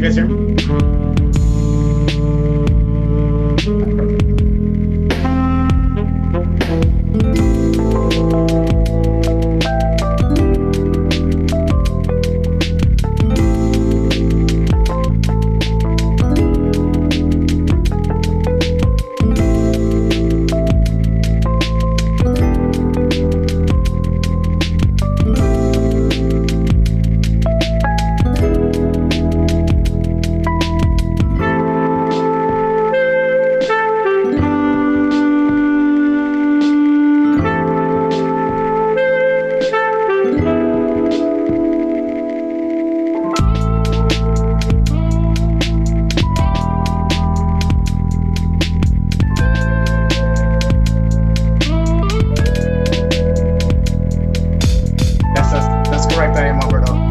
You guys hear me? That's correct. I am Alberto.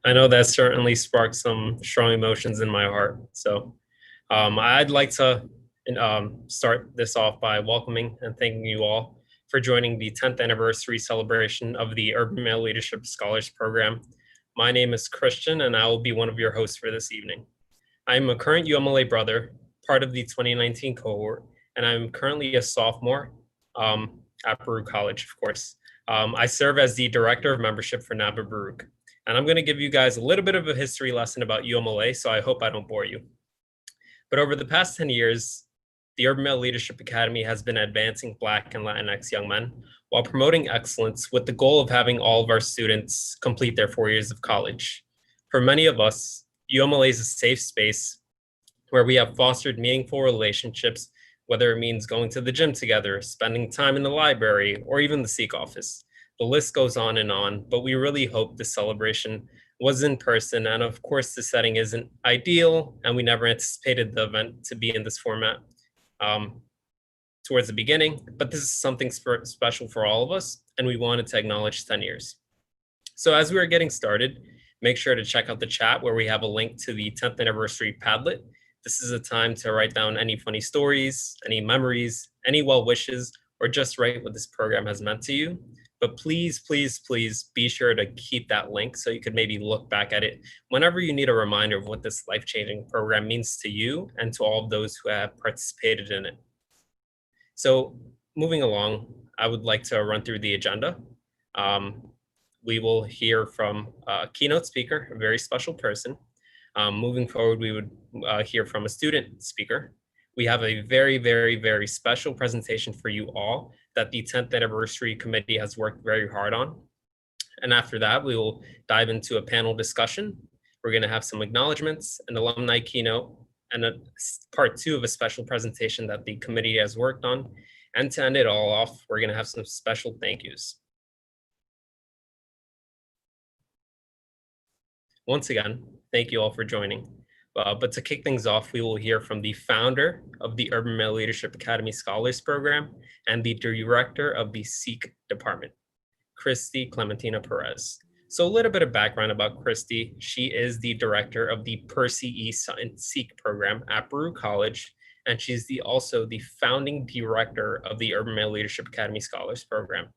I know that certainly sparked some strong emotions in my heart. So I'd like to start this off by welcoming and thanking you all for joining the 10th anniversary celebration of the Urban Male Leadership Scholars Program. My name is Christian, and I will be one of your hosts for this evening. I am a current UMLA brother, part of the 2019 cohort, and I'm currently a sophomore at Baruch College, of course. I serve as the Director of Membership for NABA Baruch, and I'm going to give you guys a little bit of a history lesson about UMLA, so I hope I don't bore you. But over the past 10 years, the Urban Male Leadership Academy has been advancing Black and Latinx young men while promoting excellence with the goal of having all of our students complete their 4 years of college. For many of us, UMLA is a safe space where we have fostered meaningful relationships, whether it means going to the gym together, spending time in the library, or even the SEEK office. The list goes on, but we really hope this celebration was in person. And of course, the setting isn't ideal, and we never anticipated the event to be in this format towards the beginning, but this is something special for all of us, and we wanted to acknowledge 10 years. So as we are getting started, make sure to check out the chat where we have a link to the 10th anniversary Padlet. This is a time to write down any funny stories, any memories, any well wishes, or just write what this program has meant to you. But please, please, please be sure to keep that link so you could maybe look back at it whenever you need a reminder of what this life-changing program means to you and to all of those who have participated in it. So moving along, I would like to run through the agenda. We will hear from a keynote speaker, a very special person. Moving forward, we would hear from a student speaker. We have a very, very, very special presentation for you all that the 10th anniversary committee has worked very hard on. And after that, we will dive into a panel discussion. We're going to have some acknowledgements, an alumni keynote, and a part 2 of a special presentation that the committee has worked on. And to end it all off, we're going to have some special thank yous. Once again, thank you all for joining. But to kick things off, we will hear from the founder of the Urban Male Leadership Academy Scholars Program and the director of the SEEK department, Christy Clementina Perez. So a little bit of background about Christy. She is the director of the Percy E. Sutton SEEK program at Baruch College, and she's also the founding director of the Urban Male Leadership Academy Scholars Program.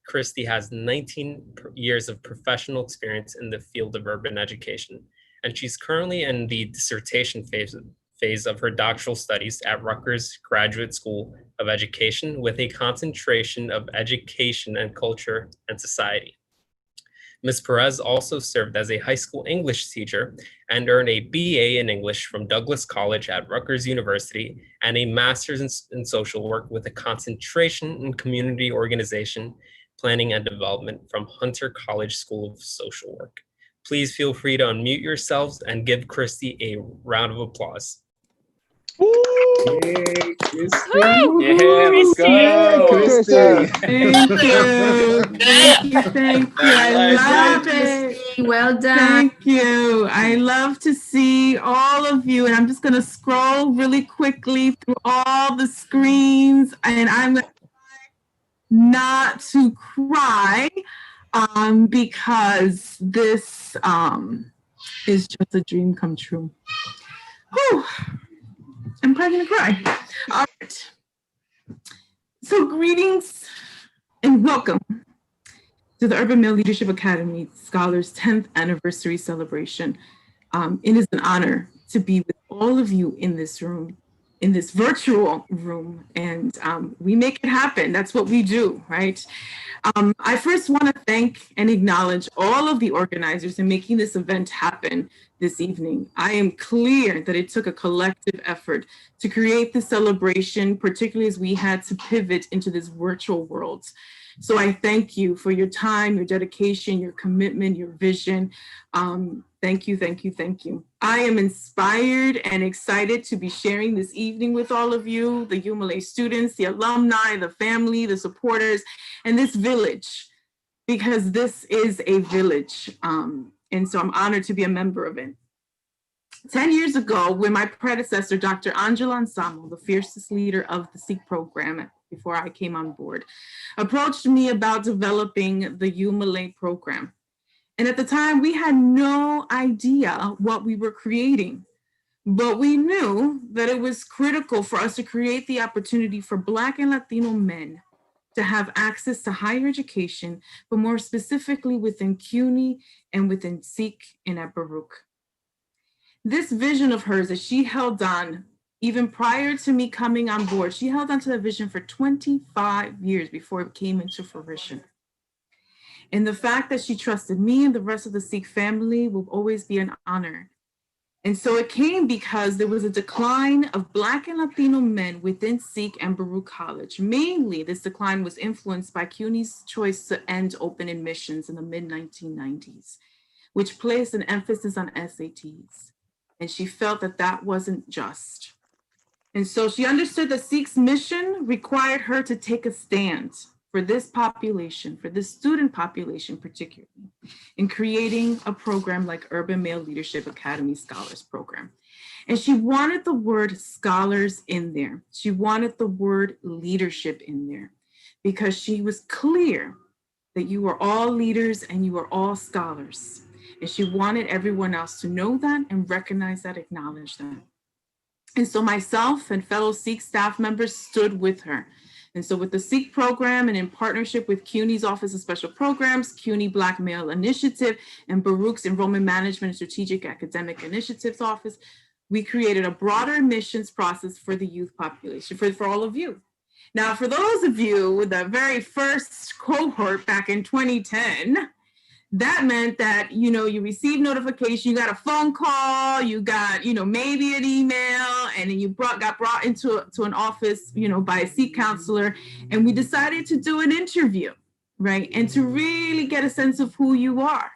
Christy has 19 years of professional experience in the field of urban education, and she's currently in the dissertation phase of her doctoral studies at Rutgers Graduate School of Education with a concentration of education and culture and society. Ms. Perez also served as a high school English teacher and earned a BA in English from Douglas College at Rutgers University and a master's in social work with a concentration in community organization, planning and development from Hunter College School of Social Work. Please feel free to unmute yourselves and give Christy a round of applause. Yay, Christy. Yeah, let's go. Christy. Thank you. Thank you. I love it. Well done. Thank you. I love to see all of you. And I'm just going to scroll really quickly through all the screens. And I'm going to try not to cry because this is just a dream come true. Whew. I'm probably gonna cry. All right. So greetings and welcome to the Urban Male Leadership Academy Scholars 10th anniversary celebration. It is an honor to be with all of you in this room, in this virtual room, and we make it happen. That's what we do, right? I first want to thank and acknowledge all of the organizers in making this event happen this evening. I am clear that it took a collective effort to create the celebration, particularly as we had to pivot into this virtual world. So I thank you for your time, your dedication, your commitment, your vision. Thank you, thank you, thank you. I am inspired and excited to be sharing this evening with all of you, the UMLA students, the alumni, the family, the supporters, and this village, because this is a village. And so I'm honored to be a member of it. 10 years ago, when my predecessor, Dr. Angela Ansamo, the fiercest leader of the SEEK program before I came on board, approached me about developing the UMLA program. And at the time, we had no idea what we were creating. But we knew that it was critical for us to create the opportunity for Black and Latino men to have access to higher education, but more specifically within CUNY and within Sikh and at Baruch. This vision of hers that she held on, even prior to me coming on board, she held on to that vision for 25 years before it came into fruition. And the fact that she trusted me and the rest of the Sikh family will always be an honor. And so it came because there was a decline of Black and Latino men within Sikh and Baruch College. Mainly, this decline was influenced by CUNY's choice to end open admissions in the mid-1990s, which placed an emphasis on SATs. And she felt that that wasn't just. And so she understood that Sikh's mission required her to take a stand for this population, for this student population particularly, in creating a program like Urban Male Leadership Academy Scholars Program. And she wanted the word scholars in there. She wanted the word leadership in there because she was clear that you were all leaders and you were all scholars. And she wanted everyone else to know that and recognize that, acknowledge that. And so myself and fellow Sikh staff members stood with her. And so with the Sikh program and in partnership with CUNY's Office of Special Programs, CUNY Black Male Initiative, and Baruch's Enrollment Management and Strategic Academic Initiatives Office, we created a broader admissions process for the youth population, for all of you. Now, for those of you with the very first cohort back in 2010, that meant that, you received notification, you got a phone call, you got, maybe an email, and then you got brought into an office, by a Sikh counselor, and we decided to do an interview, right? And to really get a sense of who you are.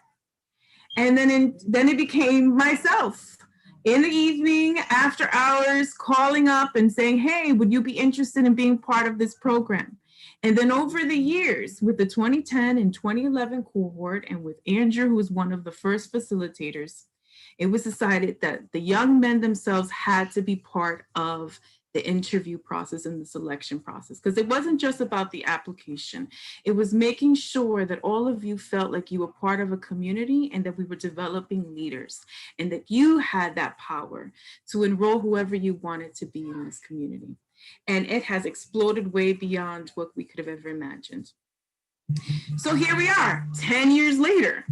And then it became myself in the evening, after hours, calling up and saying, hey, would you be interested in being part of this program? And then over the years, with the 2010 and 2011 cohort, and with Andrew, who was one of the first facilitators, it was decided that the young men themselves had to be part of the interview process and the selection process, because it wasn't just about the application. It was making sure that all of you felt like you were part of a community and that we were developing leaders and that you had that power to enroll whoever you wanted to be in this community. And it has exploded way beyond what we could have ever imagined. So here we are, 10 years later.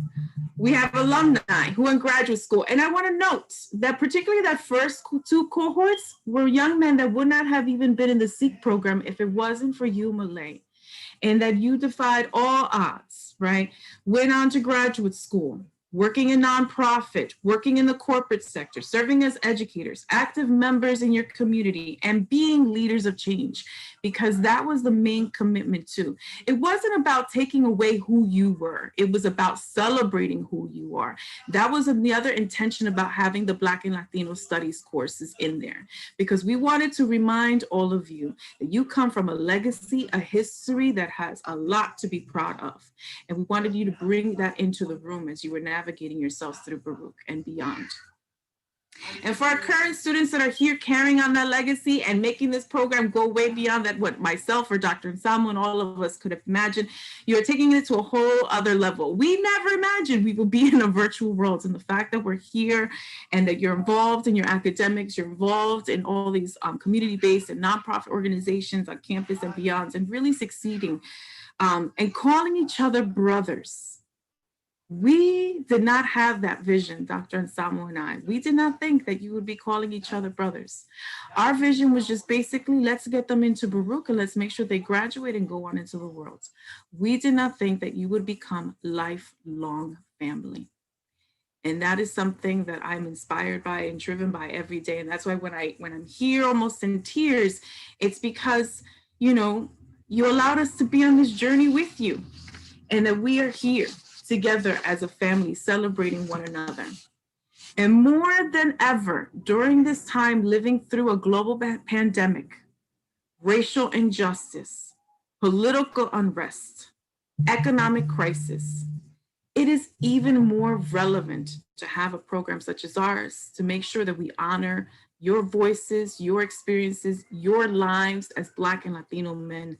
We have alumni who are in graduate school. And I want to note that particularly that first two cohorts were young men that would not have even been in the Sikh program if it wasn't for UMLA, and that you defied all odds, right? Went on to graduate school, working in nonprofit, working in the corporate sector, serving as educators, active members in your community, and being leaders of change, because that was the main commitment too. It wasn't about taking away who you were. It was about celebrating who you are. That was the other intention about having the Black and Latino Studies courses in there, because we wanted to remind all of you that you come from a legacy, a history that has a lot to be proud of. And we wanted you to bring that into the room as you were navigating yourselves through Baruch and beyond. And for our current students that are here carrying on that legacy and making this program go way beyond that, what myself or Dr. Anselmo and all of us could have imagined, you're taking it to a whole other level. We never imagined we would be in a virtual world. And the fact that we're here and that you're involved in your academics, you're involved in all these community-based and nonprofit organizations on campus and beyond, and really succeeding and calling each other brothers. We did not have that vision, Dr. Anselmo and I. We did not think that you would be calling each other brothers. Our vision was just basically, let's get them into Baruch and let's make sure they graduate and go on into the world. We did not think that you would become lifelong family. And that is something that I'm inspired by and driven by every day. And that's why when I'm here almost in tears, it's because, you allowed us to be on this journey with you, and that we are here together as a family, celebrating one another. And more than ever, during this time, living through a global pandemic, racial injustice, political unrest, economic crisis, it is even more relevant to have a program such as ours to make sure that we honor your voices, your experiences, your lives as Black and Latino men,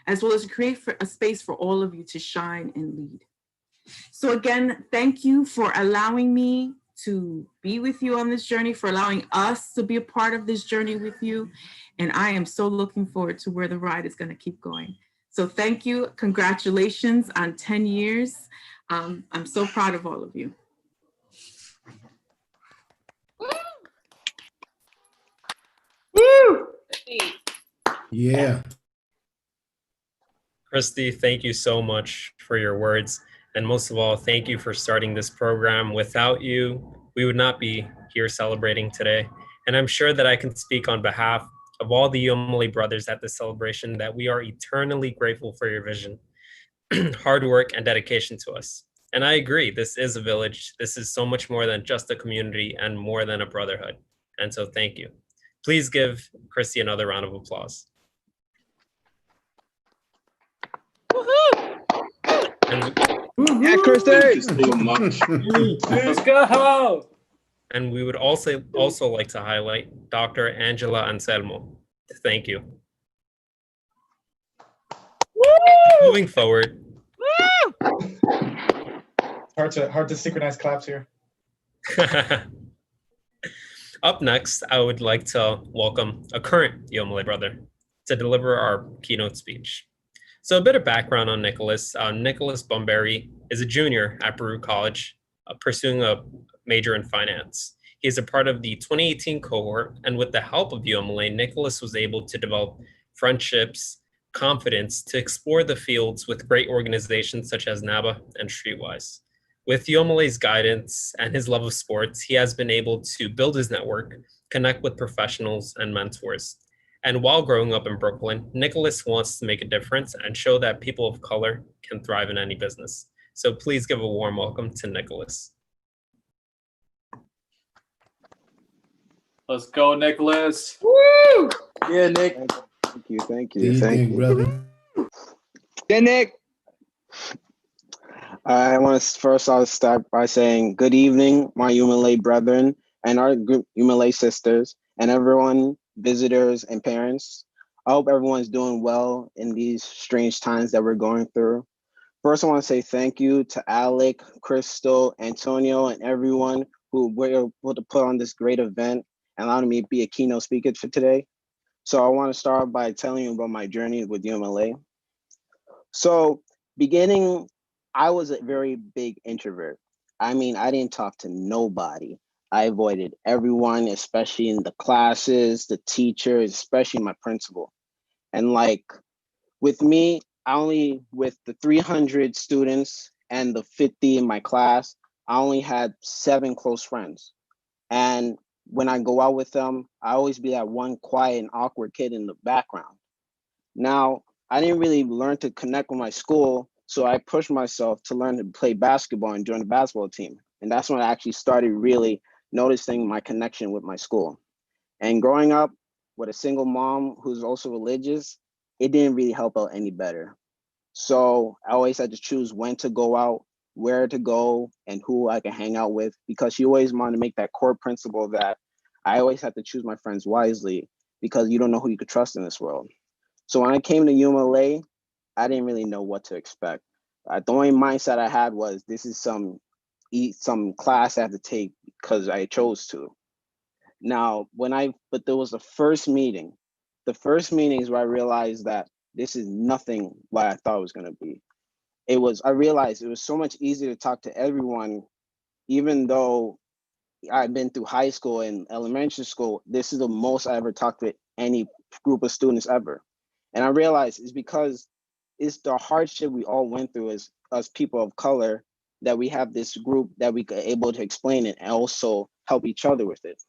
as well as create a space for all of you to shine and lead. So again, thank you for allowing me to be with you on this journey, for allowing us to be a part of this journey with you. And I am so looking forward to where the ride is going to keep going. So thank you. Congratulations on 10 years. I'm so proud of all of you. Yeah. Christy, thank you so much for your words. And most of all, thank you for starting this program. Without you, we would not be here celebrating today. And I'm sure that I can speak on behalf of all the UMLA brothers at this celebration that we are eternally grateful for your vision, hard work, and dedication to us. And I agree, this is a village. This is so much more than just a community and more than a brotherhood. And so thank you. Please give Christy another round of applause. Yeah, Christy. So much. Let's go. And we would also like to highlight Dr. Angela Anselmo. Thank you. Moving forward. Hard to synchronize claps here. Up next, I would like to welcome a current UMLA brother to deliver our keynote speech. So a bit of background on Nicholas. Nicholas Bomberry is a junior at Baruch College, pursuing a major in finance. He is a part of the 2018 cohort, and with the help of UMLA, Nicholas was able to develop friendships, confidence to explore the fields with great organizations such as NABA and Streetwise. With UMLA's guidance and his love of sports, he has been able to build his network, connect with professionals and mentors. And while growing up in Brooklyn, Nicholas wants to make a difference and show that people of color can thrive in any business. So please give a warm welcome to Nicholas. Let's go, Nicholas. Woo! Yeah, Nick. Thank Do you, you thank think, you. brother? Yeah, Nick. I want to first I'll start by saying good evening, my UMLA brethren and our group UMLA sisters and everyone, visitors and parents. I hope everyone's doing well in these strange times that we're going through. First, I want to say thank you to Alec, Crystal, Antonio, and everyone who were able to put on this great event and allowing me to be a keynote speaker for today. So I want to start by telling you about my journey with UMLA. So beginning, I was a very big introvert. I mean, I didn't talk to nobody. I avoided everyone, especially in the classes, the teachers, especially my principal. And like with me, with the 300 students and the 50 in my class, I only had 7 close friends. And when I go out with them, I always be that one quiet and awkward kid in the background. Now, I didn't really learn to connect with my school, so I pushed myself to learn to play basketball and join the basketball team. And that's when I actually started really noticing my connection with my school. And growing up with a single mom who's also religious, it didn't really help out any better. So I always had to choose when to go out, where to go, and who I can hang out with, because she always wanted to make that core principle that I always had to choose my friends wisely, because you don't know who you could trust in this world. So when I came to UMLA, I didn't really know what to expect. The only mindset I had was this is some class I have to take because I chose to. Now, but there was the first meeting. The first meeting is where I realized that this is nothing what I thought it was going to be. I realized it was so much easier to talk to everyone, even though I've been through high school and elementary school. This is the most I ever talked with any group of students ever. And I realized it's because it's the hardship we all went through as us people of color that we have this group that we could able to explain it and also help each other with it.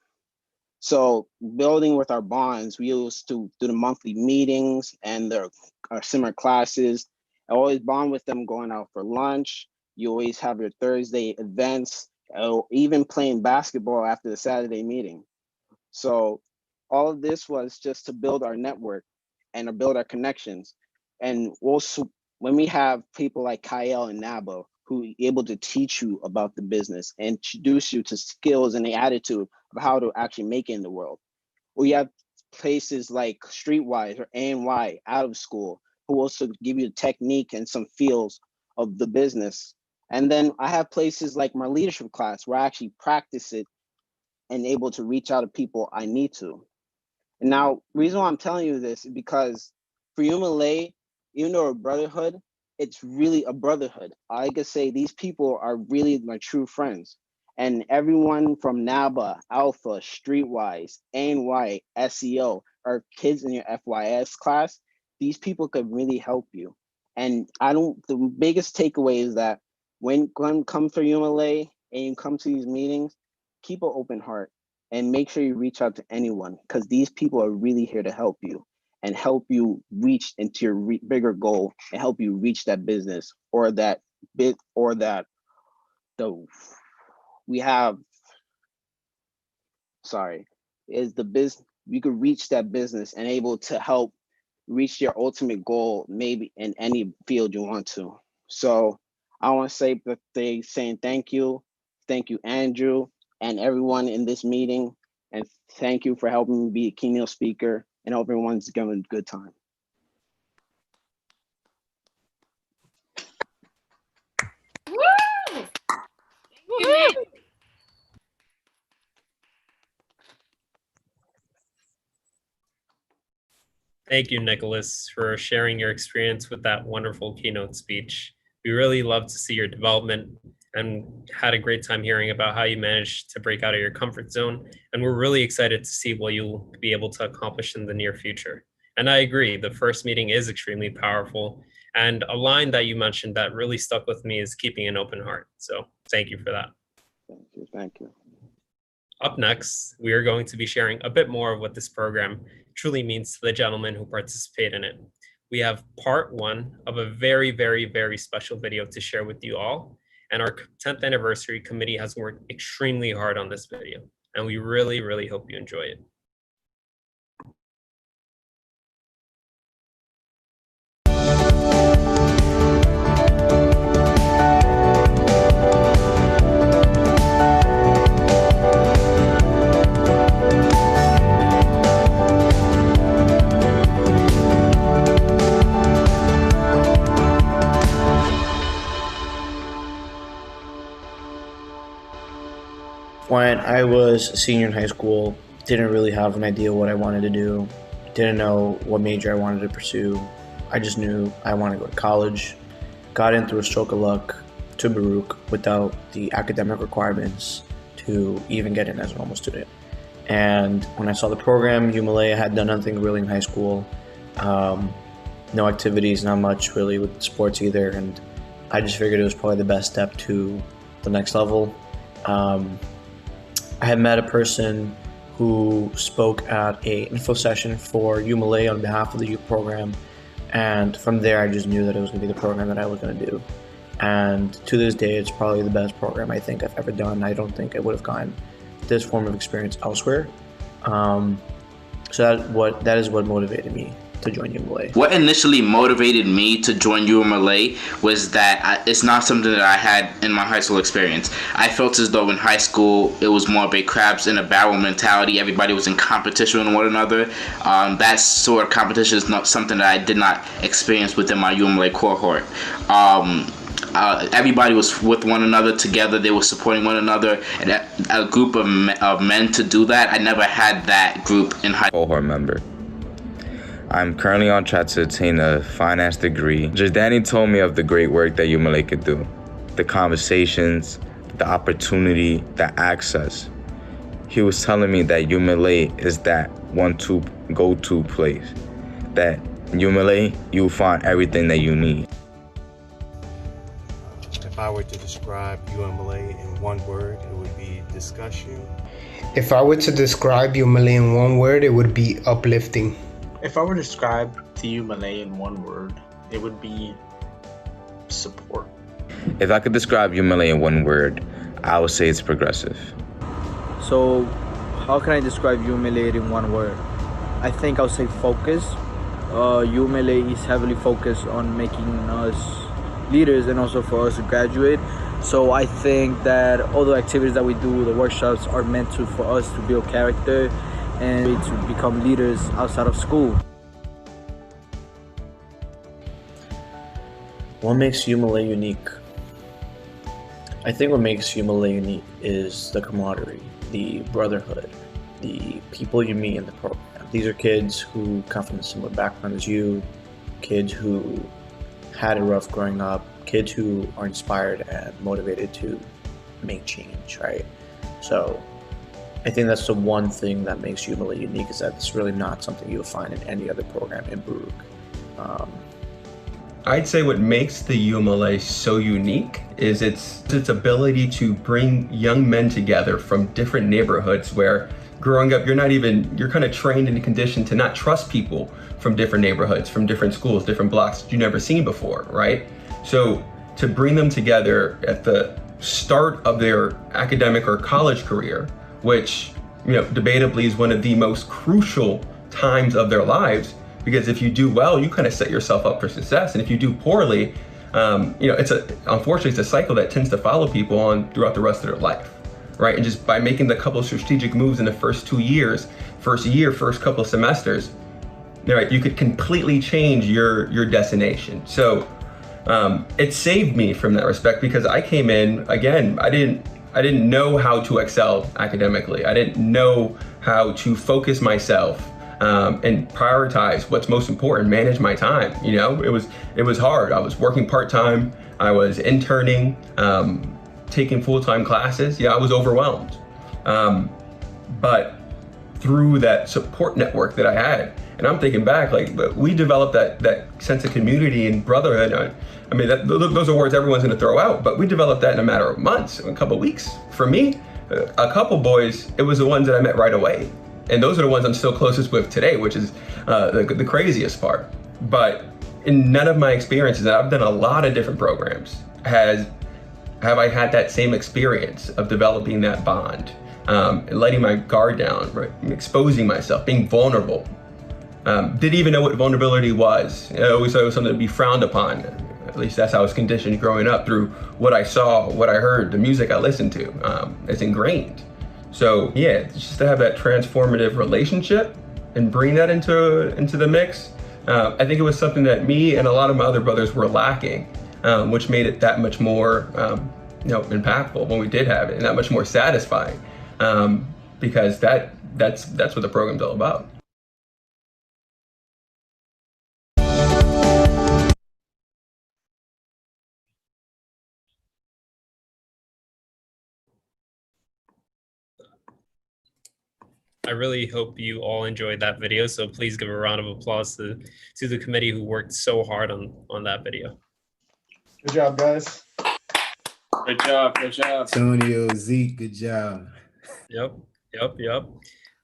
So building with our bonds, we used to do the monthly meetings and our summer classes. I always bond with them going out for lunch. You always have your Thursday events, even playing basketball after the Saturday meeting. So all of this was just to build our network and to build our connections. And also when we have people like Kyle and Nabo who are able to teach you about the business and introduce you to skills and the attitude of how to actually make it in the world. We have places like Streetwise or ANY out of school who also give you the technique and some feels of the business. And then I have places like my leadership class where I actually practice it and able to reach out to people I need to. And now, reason why I'm telling you this is because for UMLA, even though a brotherhood, it's really a brotherhood. I could say these people are really my true friends. And everyone from NABA, Alpha, Streetwise, ANY, SEO, or kids in your FYS class, these people could really help you. And the biggest takeaway is that when you come for UMLA and you come to these meetings, keep an open heart and make sure you reach out to anyone, because these people are really here to help you and help you reach into your bigger goal and help you reach that business or that bit or that we have, is the business. You could reach that business and able to help reach your ultimate goal, maybe in any field you want to. So I want to say that they saying thank you, Andrew, and everyone in this meeting, and thank you for helping me be a keynote speaker, and hope everyone's having a good time. Thank you, Nicholas, for sharing your experience with that wonderful keynote speech. We really love to see your development and had a great time hearing about how you managed to break out of your comfort zone. And we're really excited to see what you'll be able to accomplish in the near future. And I agree, the first meeting is extremely powerful. And a line that you mentioned that really stuck with me is keeping an open heart. So thank you for that. Thank you. Up next, we are going to be sharing a bit more of what this program truly means to the gentlemen who participate in it. We have part 1 of a very, very, very special video to share with you all. And our 10th anniversary committee has worked extremely hard on this video. And we really, really hope you enjoy it. When I was a senior in high school, didn't really have an idea what I wanted to do, didn't know what major I wanted to pursue. I just knew I wanted to go to college, got in through a stroke of luck to Baruch without the academic requirements to even get in as a normal student. And when I saw the program, UMLA, I had done nothing really in high school, no activities, not much really with sports either, and I just figured it was probably the best step to the next level. I had met a person who spoke at a info session for UMLA on behalf of the youth program, and from there I just knew that it was going to be the program that I was going to do. And to this day, it's probably the best program I think I've ever done. I don't think I would have gotten this form of experience elsewhere. So that is what motivated me to join UMLA. What initially motivated me to join UMLA was that it's not something that I had in my high school experience. I felt as though in high school it was more of a crabs in a barrel mentality. Everybody was in competition with one another. That sort of competition is not something that I did not experience within my UMLA cohort. Everybody was with one another together. They were supporting one another, and a group of men to do that. I never had that group in high school. Cohort member. I'm currently on track to attain a finance degree. Jordani told me of the great work that UMLA could do. The conversations, the opportunity, the access. He was telling me that UMLA is that one-two go-to place. That UMLA, you'll find everything that you need. If I were to describe UMLA in one word, it would be discussion. If I were to describe UMLA in one word, it would be uplifting. If I were to describe the UMLA in one word, it would be support. If I could describe UMLA in one word, I would say it's progressive. So, how can I describe UMLA in one word? I think I'll say focus. UMLA is heavily focused on making us leaders and also for us to graduate. So I think that all the activities that we do, the workshops, are meant for us to build character and to become leaders outside of school. What makes UMLA unique? I think what makes UMLA unique is the camaraderie, the brotherhood, the people you meet in the program. These are kids who come from a similar background as you, kids who had it rough growing up, kids who are inspired and motivated to make change, right? So I think that's the one thing that makes UMLA unique, is that it's really not something you'll find in any other program in Baruch. I'd say what makes the UMLA so unique is its ability to bring young men together from different neighborhoods where growing up, you're kind of trained and conditioned to not trust people from different neighborhoods, from different schools, different blocks that you've never seen before, right? So to bring them together at the start of their academic or college career, which, debatably is one of the most crucial times of their lives, because if you do well, you kind of set yourself up for success. And if you do poorly, unfortunately, it's a cycle that tends to follow people on throughout the rest of their life, right? And just by making the couple of strategic moves in the first 2 years, first couple of semesters, right, you could completely change your destination. So it saved me from that respect, because I came in, again, I didn't know how to excel academically. I didn't know how to focus myself and prioritize what's most important, manage my time. It was hard. I was working part-time, I was interning, taking full-time classes. I was overwhelmed. But through that support network that I had, and I'm thinking back, we developed that sense of community and brotherhood. I mean, those are words everyone's gonna throw out, but we developed that in a matter of months, a couple of weeks. For me, a couple boys, it was the ones that I met right away. And those are the ones I'm still closest with today, which is the craziest part. But in none of my experiences, and I've done a lot of different programs, have I had that same experience of developing that bond, letting my guard down, right? Exposing myself, being vulnerable. Didn't even know what vulnerability was. I always thought it was something to be frowned upon. At least that's how I was conditioned growing up, through what I saw, what I heard, the music I listened to. It's ingrained. So yeah, just to have that transformative relationship and bring that into the mix, I think it was something that me and a lot of my other brothers were lacking, which made it that much more impactful when we did have it, and that much more satisfying, because that's what the program's all about. I really hope you all enjoyed that video. So please give a round of applause to the committee who worked so hard on that video. Good job, guys. Good job. Antonio, Zeke, good job. Yep.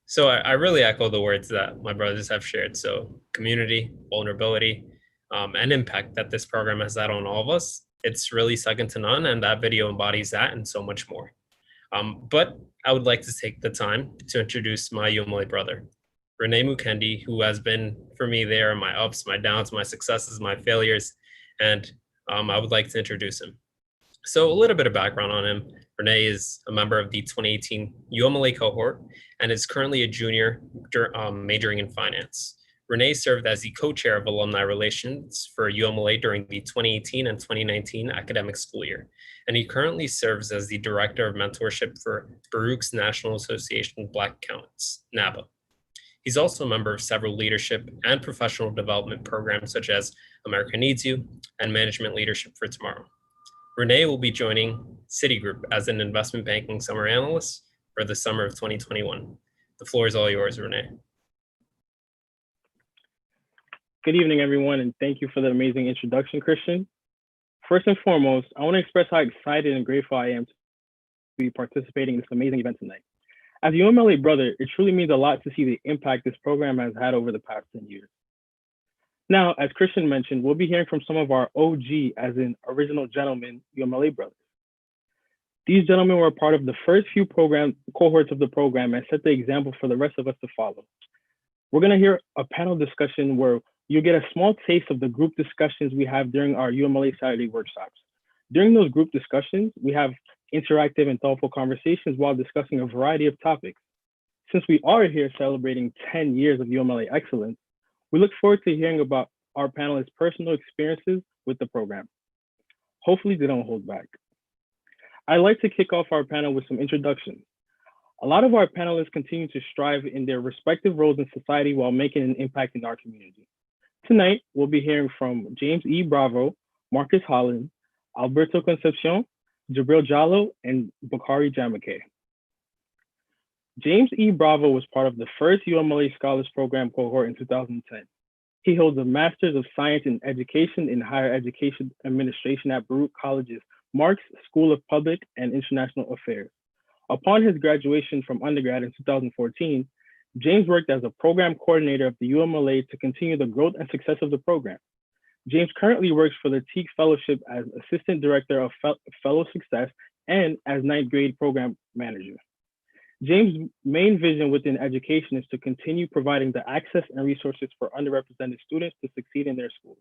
So I really echo the words that my brothers have shared. So community, vulnerability, and impact that this program has had on all of us, it's really second to none. And that video embodies that and so much more. But I would like to take the time to introduce my UMLA brother, Renee Mukendi, who has been for me there in my ups, my downs, my successes, my failures, and I would like to introduce him. So a little bit of background on him. Renee is a member of the 2018 UMLA cohort and is currently a junior majoring in finance. Renee served as the co-chair of alumni relations for UMLA during the 2018 and 2019 academic school year. And he currently serves as the director of mentorship for Baruch's National Association of Black Accountants, NABA. He's also a member of several leadership and professional development programs such as America Needs You and Management Leadership for Tomorrow. Renee will be joining Citigroup as an investment banking summer analyst for the summer of 2021. The floor is all yours, Renee. Good evening, everyone, and thank you for the amazing introduction, Christian. First and foremost, I want to express how excited and grateful I am to be participating in this amazing event tonight. As a UMLA brother, it truly means a lot to see the impact this program has had over the past 10 years. Now, as Christian mentioned, we'll be hearing from some of our OG, as in original gentlemen, UMLA brothers. These gentlemen were a part of the first few cohorts of the program and set the example for the rest of us to follow. We're going to hear a panel discussion where you get a small taste of the group discussions we have during our UMLA Saturday workshops. During those group discussions, we have interactive and thoughtful conversations while discussing a variety of topics. Since we are here celebrating 10 years of UMLA excellence, we look forward to hearing about our panelists' personal experiences with the program. Hopefully they don't hold back. I'd like to kick off our panel with some introductions. A lot of our panelists continue to strive in their respective roles in society while making an impact in our community. Tonight, we'll be hearing from James E. Bravo, Marcus Holland, Alberto Concepcion, Jabril Jallo, and Bakari Jamake. James E. Bravo was part of the first UMLA Scholars Program cohort in 2010. He holds a Master's of Science in Education in Higher Education Administration at Baruch College's Marks School of Public and International Affairs. Upon his graduation from undergrad in 2014, James worked as a program coordinator of the UMLA to continue the growth and success of the program. James currently works for the Teague Fellowship as Assistant Director of Fellow Success and as ninth grade program manager. James' main vision within education is to continue providing the access and resources for underrepresented students to succeed in their schools.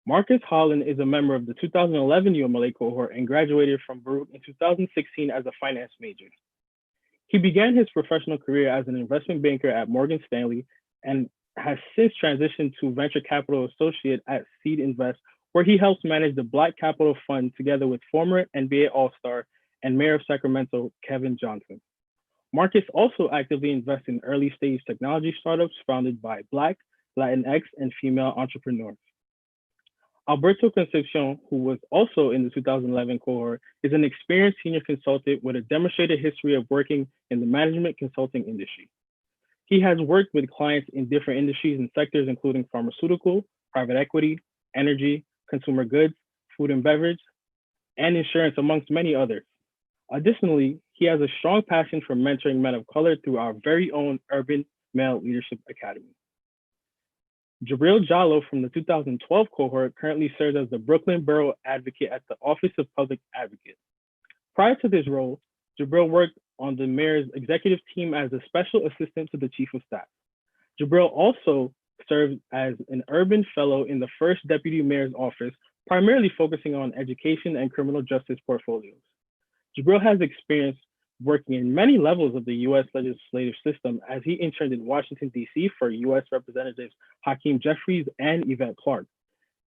Marcus Holland is a member of the 2011 UMLA cohort and graduated from Baruch in 2016 as a finance major. He began his professional career as an investment banker at Morgan Stanley and has since transitioned to venture capital associate at Seed Invest, where he helps manage the Black Capital Fund together with former NBA All-Star and Mayor of Sacramento, Kevin Johnson. Marcus also actively invests in early stage technology startups founded by Black, Latinx, and female entrepreneurs. Alberto Concepcion, who was also in the 2011 cohort, is an experienced senior consultant with a demonstrated history of working in the management consulting industry. He has worked with clients in different industries and sectors, including pharmaceutical, private equity, energy, consumer goods, food and beverage, and insurance, amongst many others. Additionally, he has a strong passion for mentoring men of color through our very own Urban Male Leadership Academy. Jabril Jallo from the 2012 cohort currently serves as the Brooklyn Borough Advocate at the Office of Public Advocate. Prior to this role, Jabril worked on the mayor's executive team as a special assistant to the chief of staff. Jabril also served as an urban fellow in the first deputy mayor's office, primarily focusing on education and criminal justice portfolios. Jabril has experience working in many levels of the U.S. legislative system as he interned in Washington, D.C. for U.S. Representatives Hakeem Jeffries and Yvette Clarke,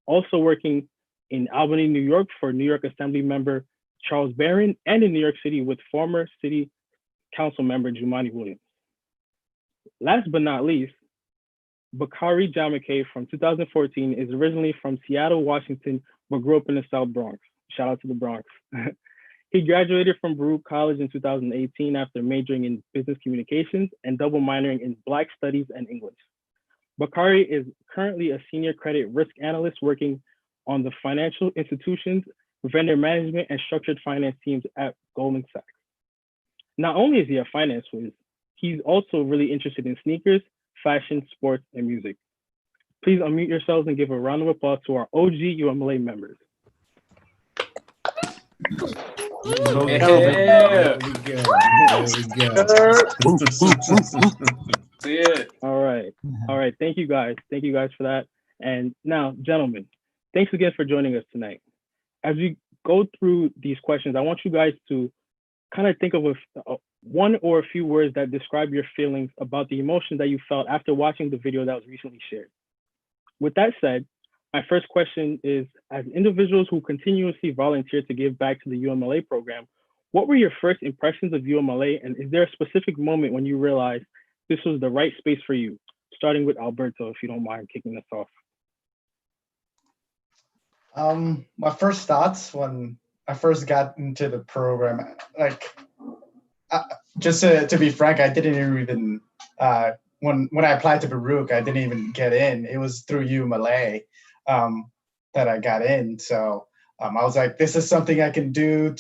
also working in Albany, New York for New York Assembly member Charles Barron, and in New York City with former City Council member Jumani Williams. Last but not least, Bakari Jamake from 2014 is originally from Seattle, Washington, but grew up in the South Bronx. Shout out to the Bronx. He graduated from Baruch College in 2018 after majoring in business communications and double minoring in Black Studies and English. Bakari is currently a senior credit risk analyst working on the financial institutions, vendor management, and structured finance teams at Goldman Sachs. Not only is he a finance whiz, he's also really interested in sneakers, fashion, sports, and music. Please unmute yourselves and give a round of applause to our OG UMLA members. There we go. See it. All right. Thank you guys for that. And now, gentlemen, thanks again for joining us tonight. As we go through these questions, I want you guys to kind of think of one or a few words that describe your feelings about the emotion that you felt after watching the video that was recently shared. With that said, my first question is, as individuals who continuously volunteer to give back to the UMLA program, what were your first impressions of UMLA, and is there a specific moment when you realized this was the right space for you? Starting with Alberto, if you don't mind kicking us off. My first thoughts when I first got into the program, just to be frank, I didn't even, when I applied to Baruch, I didn't even get in. It was through UMLA that I got in. So I was like, this is something I can do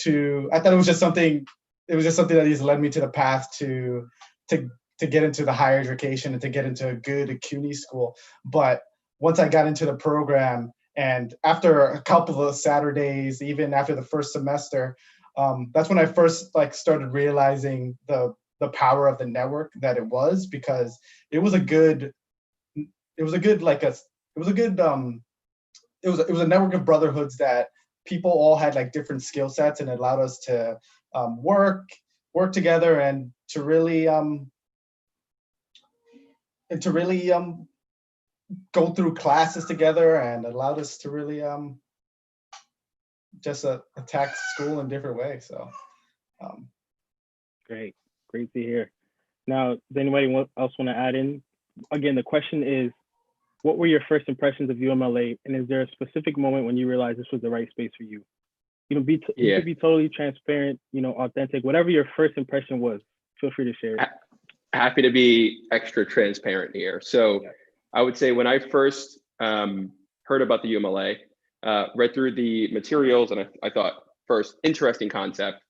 I thought it was just something that just led me to the path to get into the higher education and to get into a good CUNY school. But once I got into the program, and after a couple of Saturdays, even after the first semester, that's when I first started realizing the power of the network that it was, because it was a network of brotherhoods that people all had different skill sets, and it allowed us to work together and to really go through classes together, and allowed us to really just attack school in different ways. So Great to hear. Now, does anybody else want to add in? Again, the question is, what were your first impressions of UMLA, and is there a specific moment when you realized this was the right space for you? You know, you could be totally transparent, you know, authentic, whatever your first impression was. Feel free to share it. Happy to be extra transparent here. So I would say when I first heard about the UMLA, read through the materials, and I thought first, interesting concept.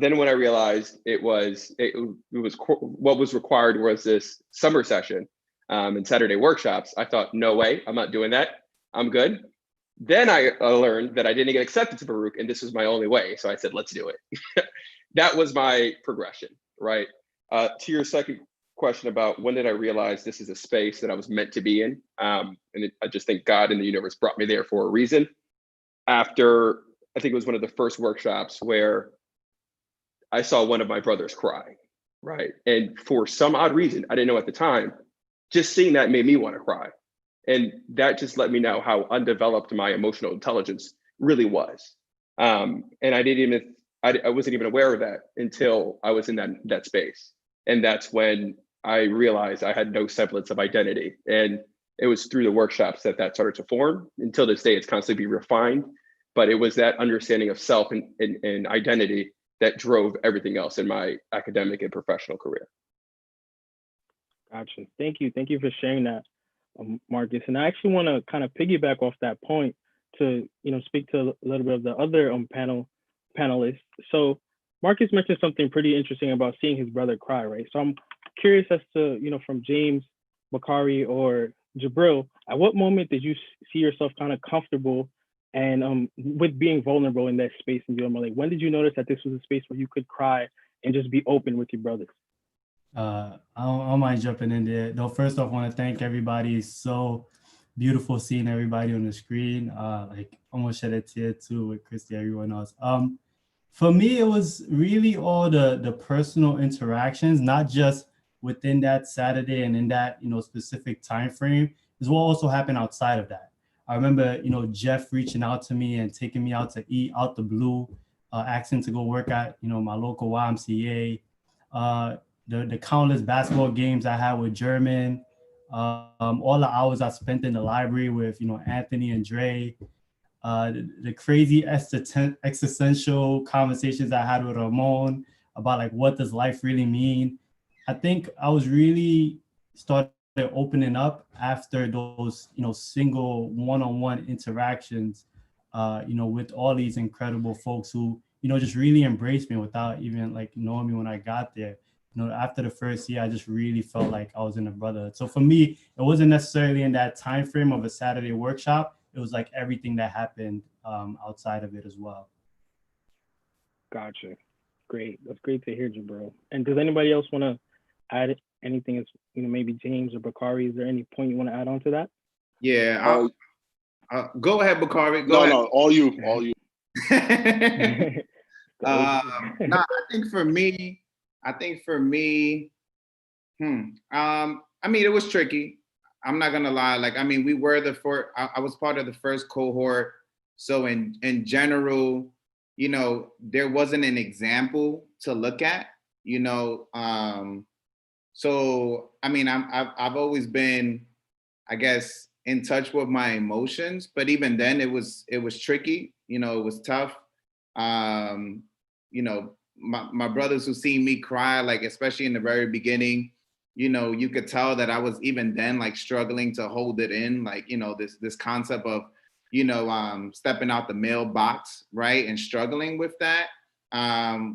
Then when I realized it was what was required was this summer session and Saturday workshops, I thought, no way, I'm not doing that. I'm good. Then I learned that I didn't get accepted to Baruch, and this was my only way. So I said, let's do it. That was my progression, right? To your second question about when did I realize this is a space that I was meant to be in, I just think God and the universe brought me there for a reason. After, I think it was one of the first workshops where I saw one of my brothers cry, right? And for some odd reason, I didn't know at the time, just seeing that made me want to cry. And that just let me know how undeveloped my emotional intelligence really was. And I wasn't even aware of that until I was in that space. And that's when I realized I had no semblance of identity. And it was through the workshops that started to form. Until this day, it's constantly being refined. But it was that understanding of self and identity that drove everything else in my academic and professional career. Gotcha. Thank you. Thank you for sharing that, Marcus. And I actually want to kind of piggyback off that point to, you know, speak to a little bit of the other panelists. So Marcus mentioned something pretty interesting about seeing his brother cry, right? So I'm curious as to, you know, from James, Bakari, or Jabril, at what moment did you see yourself kind of comfortable and with being vulnerable in that space in UMLA? When did you notice that this was a space where you could cry and just be open with your brothers? I don't mind jumping in there. Though, first off, I want to thank everybody. It's so beautiful seeing everybody on the screen. Like almost shed a tear too with Christy, everyone else. For me, it was really all the personal interactions, not just within that Saturday and in that, you know, specific time frame. Is what also happened outside of that. I remember, you know, Jeff reaching out to me and taking me out to eat out the blue, asking to go work at, you know, my local YMCA. The countless basketball games I had with German, all the hours I spent in the library with, you know, Anthony and Dre, the crazy existential conversations I had with Ramon about like, what does life really mean? I think I was really started opening up after those, you know, single one-on-one interactions, you know, with all these incredible folks who, you know, just really embraced me without even like knowing me when I got there. You know, after the first year, I just really felt like I was in a brotherhood. So for me, it wasn't necessarily in that time frame of a Saturday workshop. It was like everything that happened outside of it as well. Gotcha. Great. That's great to hear, Jabril. And does anybody else want to add anything? As you know, maybe James or Bakari. Is there any point you want to add on to that? Yeah. Go ahead, Bakari. Go ahead. No, all you. I think for me, I mean, it was tricky. I'm not gonna lie. Like, I mean, we were I was part of the first cohort. So in general, you know, there wasn't an example to look at, you know. So, I mean, I've always been, I guess, in touch with my emotions, but even then it was tricky, you know, it was tough. You know, my brothers who seen me cry, like, especially in the very beginning, you know, you could tell that I was even then like struggling to hold it in, like, you know, this concept of, you know, stepping out the mailbox, right? And struggling with that,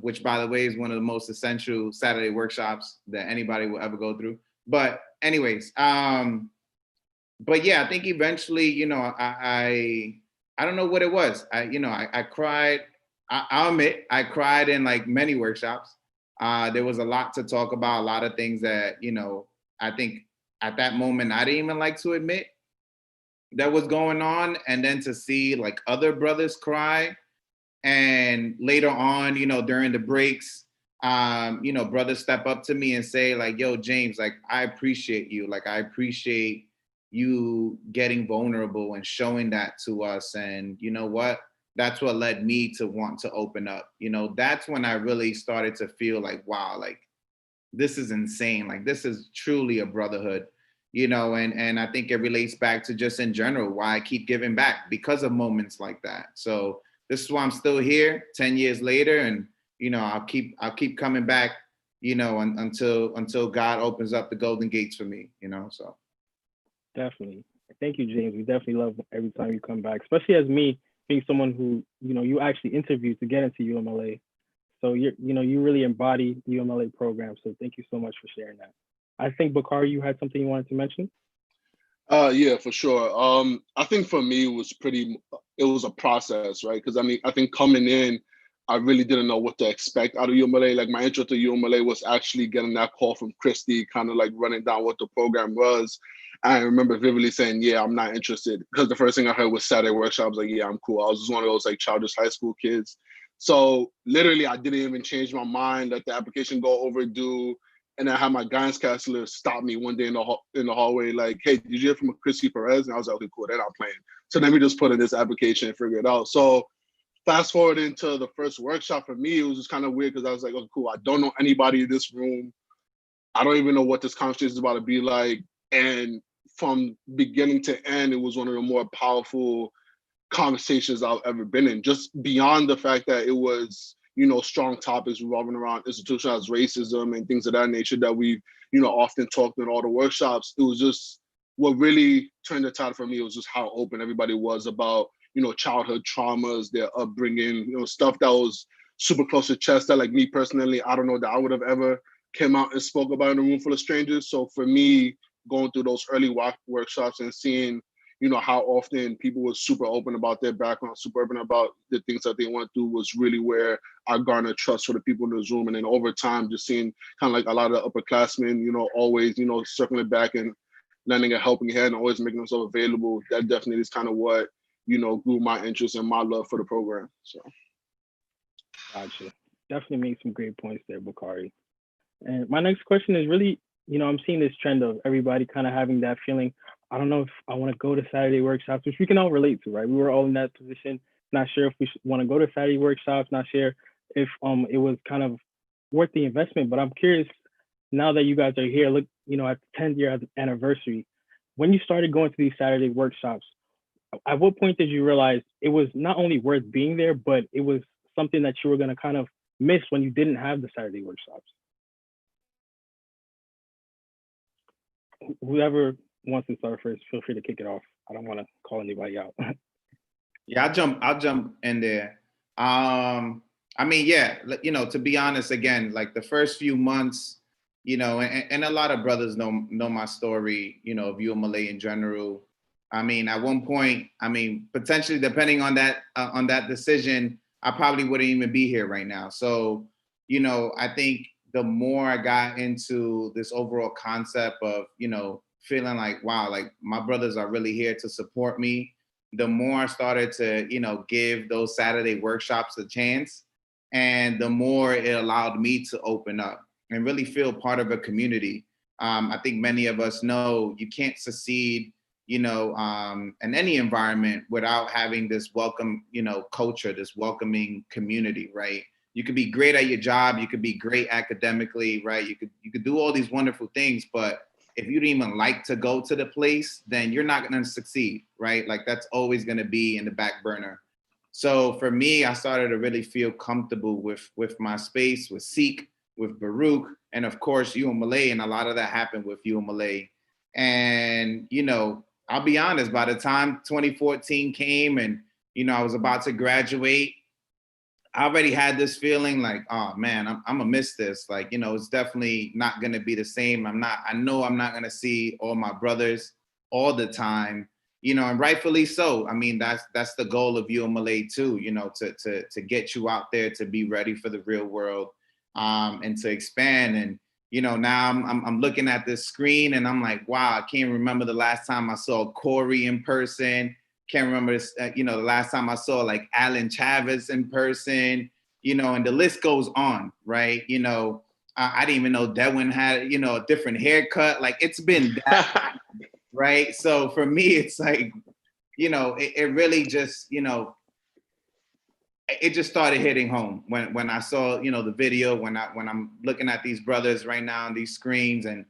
which by the way is one of the most essential Saturday workshops that anybody will ever go through. But anyways, but yeah, I think eventually, you know, I don't know what it was. I cried. I'll admit, I cried in like many workshops. There was a lot to talk about, a lot of things that, you know, I think at that moment, I didn't even like to admit that was going on. And then to see like other brothers cry. And later on, you know, during the breaks, you know, brothers step up to me and say like, yo, James, like, I appreciate you. Like, I appreciate you getting vulnerable and showing that to us. And you know what? that's what led me to want to open up. You know, that's when I really started to feel like, wow, like this is insane. Like this is truly a brotherhood, you know, and I think it relates back to just in general why I keep giving back because of moments like that. So this is why I'm still here 10 years later, and you know, I'll keep coming back, you know, until God opens up the golden gates for me, you know. So Definitely. Thank you, James. We definitely love every time you come back, especially as me being someone who, you know, you actually interviewed to get into UMLA. So you really embody the UMLA program. So thank you so much for sharing that. I think Bakari, you had something you wanted to mention? Yeah, for sure. I think for me it was a process, right? Because I mean, I think coming in, I really didn't know what to expect out of UMLA. Like my intro to UMLA was actually getting that call from Christy, kind of like running down what the program was. I remember vividly saying, yeah, I'm not interested. Because the first thing I heard was Saturday workshop. I was like, yeah, I'm cool. I was just one of those like childish high school kids. So literally I didn't even change my mind, let the application go overdue. And I had my guidance counselor stop me one day in the hallway, like, hey, did you hear from Christy Perez? And I was like, okay, cool, they're not playing. So let me just put in this application and figure it out. So fast forward into the first workshop for me, it was just kind of weird because I was like, oh, cool, I don't know anybody in this room. I don't even know what this conversation is about to be like. And from beginning to end, it was one of the more powerful conversations I've ever been in, just beyond the fact that it was, you know, strong topics revolving around institutionalized racism and things of that nature that we've, you know, often talked in all the workshops. It was just what really turned the tide for me. It was just how open everybody was about, you know, childhood traumas, their upbringing, you know, stuff that was super close to chest that, like me personally, I don't know that I would have ever came out and spoke about in a room full of strangers. So for me, going through those early workshops and seeing, you know, how often people were super open about their background, super open about the things that they went through was really where I garnered trust for the people in the Zoom. And then over time, just seeing kind of like a lot of the upperclassmen, you know, always, you know, circling back and lending a helping hand and always making themselves available. That definitely is kind of what, you know, grew my interest and my love for the program. So. Gotcha. Definitely made some great points there, Bakari. And my next question is really, you know, I'm seeing this trend of everybody kind of having that feeling, I don't know if I want to go to Saturday workshops, which we can all relate to, right? We were all in that position, not sure if we want to go to Saturday workshops, not sure if it was kind of worth the investment. But I'm curious, now that you guys are here, look, you know, at the 10th year anniversary, when you started going to these Saturday workshops, at what point did you realize it was not only worth being there, but it was something that you were going to kind of miss when you didn't have the Saturday workshops? Whoever wants to start first, feel free to kick it off. I don't want to call anybody out. Yeah, I'll jump in there. I mean, yeah, you know, to be honest, again, like the first few months, you know, and a lot of brothers know my story, you know, of UMLA in general. I mean, at one point, I mean, potentially depending on that decision, I probably wouldn't even be here right now. So, you know, I think the more I got into this overall concept of, you know, feeling like, wow, like my brothers are really here to support me, the more I started to, you know, give those Saturday workshops a chance, and the more it allowed me to open up and really feel part of a community. I think many of us know you can't succeed, you know, in any environment without having this welcome, you know, culture, this welcoming community, right? You could be great at your job, you could be great academically, right? You could do all these wonderful things, but if you don't even like to go to the place, then you're not going to succeed, right? Like that's always going to be in the back burner. So for me, I started to really feel comfortable with my space, with Seek, with Baruch, and of course UMLA, and a lot of that happened with UMLA. And you know, I'll be honest, by the time 2014 came and you know I was about to graduate, I already had this feeling like, oh man, I'm gonna miss this. Like, you know, it's definitely not gonna be the same. I know I'm not gonna see all my brothers all the time, you know, and rightfully so. I mean, that's the goal of UMLA too, you know, to get you out there to be ready for the real world, and to expand. And, you know, now I'm looking at this screen and I'm like, wow, I can't remember the last time I saw Corey in person. Can't remember this, you know, the last time I saw like Alan Chavez in person, you know, and the list goes on, right? You know, I didn't even know Devin had, you know, a different haircut. Like it's been that, right? So for me, it's like, you know, it really just, you know, it just started hitting home when I saw, you know, the video, when I'm looking at these brothers right now on these screens, and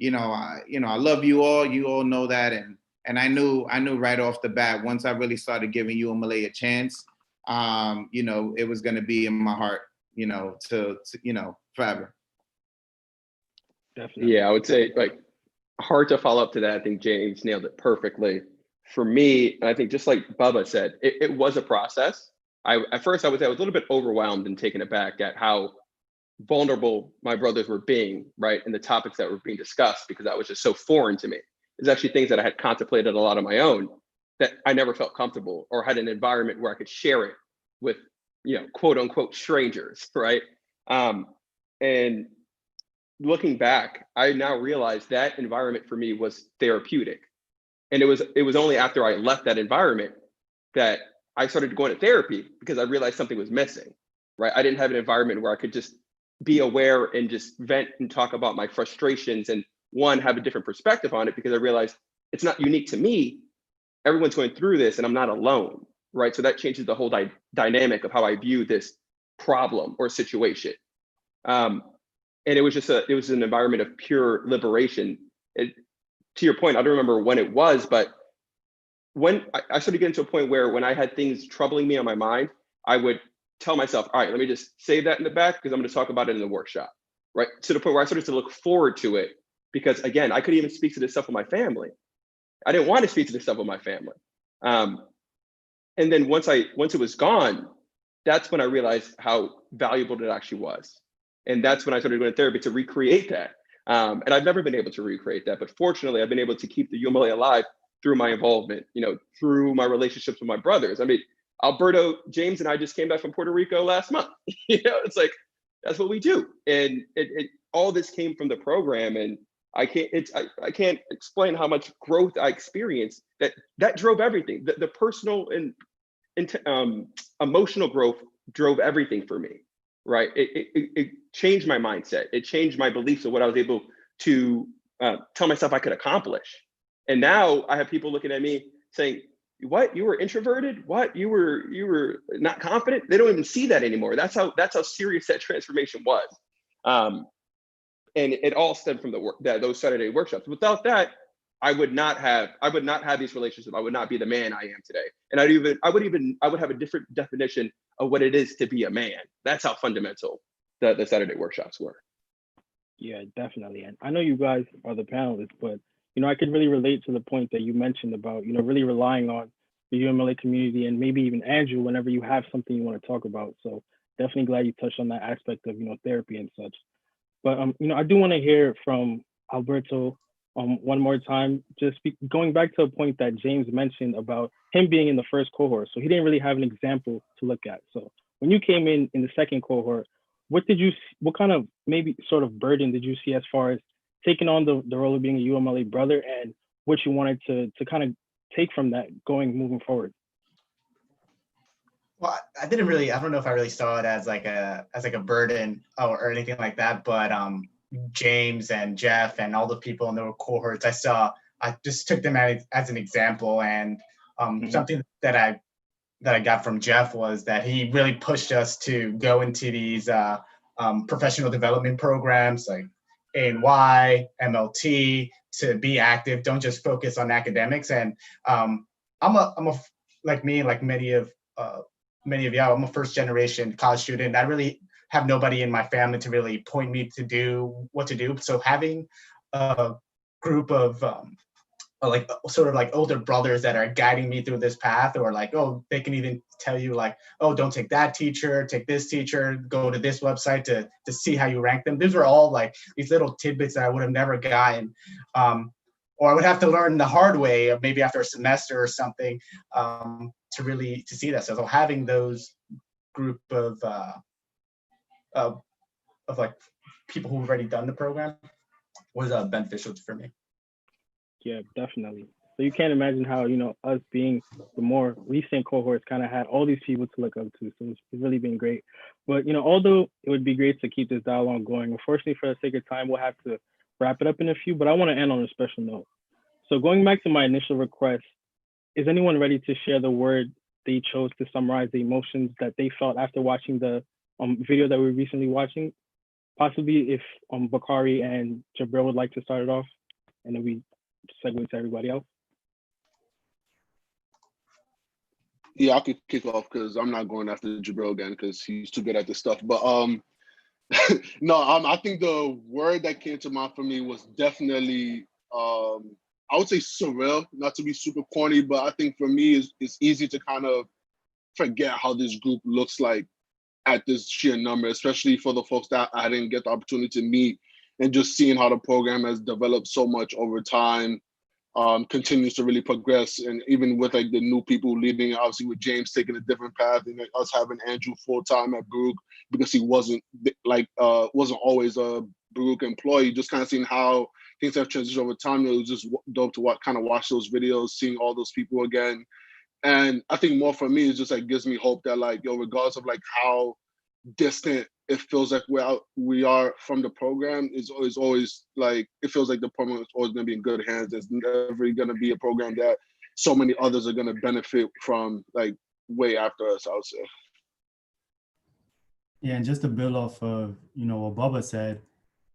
I love you all know that, and I knew right off the bat, once I really started giving UMLA a chance, it was going to be in my heart, to forever. Definitely. Yeah, I would say, like, hard to follow up to that. I think James nailed it perfectly. For me, and I think just like Bubba said, it was a process. At first, I would say I was a little bit overwhelmed and taken aback at how vulnerable my brothers were being, right? And the topics that were being discussed, because that was just so foreign to me. There's actually things that I had contemplated a lot on my own that I never felt comfortable or had an environment where I could share it with, quote unquote strangers, right? And looking back, I now realize that environment for me was therapeutic. And it was only after I left that environment that I started going to therapy, because I realized something was missing, right? I didn't have an environment where I could just be aware and just vent and talk about my frustrations, and have a different perspective on it, because I realized it's not unique to me. Everyone's going through this and I'm not alone, right? So that changes the whole dynamic of how I view this problem or situation. And it was an environment of pure liberation. To your point, I don't remember when it was, but when I started getting to a point where when I had things troubling me on my mind, I would tell myself, all right, let me just save that in the back, because I'm going to talk about it in the workshop, right? To the point where I started to look forward to it, because again, I couldn't even speak to this stuff with my family. I didn't want to speak to this stuff with my family. And then once it was gone, that's when I realized how valuable it actually was. And that's when I started going to therapy to recreate that. And I've never been able to recreate that, but fortunately, I've been able to keep the UMLA alive through my involvement, through my relationships with my brothers. I mean, Alberto, James, and I just came back from Puerto Rico last month. It's like, that's what we do. And it all this came from the program. And I can't explain how much growth I experienced that drove everything. The personal and emotional growth drove everything for me, right? It changed my mindset. It changed my beliefs of what I was able to tell myself I could accomplish. And now I have people looking at me saying, what, you were introverted? What, you were not confident? They don't even see that anymore. That's how serious that transformation was. And it all stemmed from those Saturday workshops. Without that, I would not have these relationships. I would not be the man I am today. And I would have a different definition of what it is to be a man. That's how fundamental the Saturday workshops were. Yeah, definitely. And I know you guys are the panelists, but I could really relate to the point that you mentioned about, really relying on the UMLA community, and maybe even Andrew, whenever you have something you want to talk about. So definitely glad you touched on that aspect of, therapy and such. But, I do want to hear from Alberto one more time, just going back to a point that James mentioned about him being in the first cohort. So he didn't really have an example to look at. So when you came in the second cohort, what kind of maybe sort of burden did you see as far as taking on the role of being a UMLA brother, and what you wanted to kind of take from that moving forward? Well, I don't know if I really saw it as like a burden or anything like that, but James and Jeff and all the people in the cohorts I just took them as an example. And something that I got from Jeff was that he really pushed us to go into these professional development programs like A&Y, MLT, to be active. Don't just focus on academics. And I'm a like many of y'all, I'm a first generation college student. I really have nobody in my family to really point me to what to do. So having a group of sort of like older brothers that are guiding me through this path, or like, oh, they can even tell you like, oh, don't take that teacher, take this teacher, go to this website to see how you rank them. These were all like these little tidbits that I would have never gotten. Or I would have to learn the hard way, maybe after a semester or something, to see that. So having those group of like people who've already done the program was beneficial for me. Yeah, definitely. So you can't imagine how, us being the more recent cohorts kind of had all these people to look up to. So it's really been great. But, although it would be great to keep this dialogue going, unfortunately, for the sake of time, we'll have to wrap it up in a few, but I want to end on a special note. So going back to my initial request, is anyone ready to share the word they chose to summarize the emotions that they felt after watching the video that we were recently watching. Possibly if Bakari and Jabril would like to start it off, and then we segue to everybody else. Yeah, I could kick off because I'm not going after Jabril again because he's too good at this stuff. But no, I think the word that came to mind for me was definitely I would say surreal, not to be super corny, but I think for me it's easy to kind of forget how this group looks like at this sheer number, especially for the folks that I didn't get the opportunity to meet, and just seeing how the program has developed so much over time, continues to really progress. And even with like the new people leading, obviously with James taking a different path, and like us having Andrew full time at Baruch because he wasn't always a Baruch employee, just kind of seeing how things have transitioned over time. It was just dope to watch those videos, seeing all those people again. And I think more for me, it just like gives me hope that like, regardless of like how distant it feels like we are from the program, is always like, it feels like the program is always going to be in good hands. There's never going to be a program that so many others are going to benefit from like way after us, I would say. Yeah, and just to build off of, what Bubba said,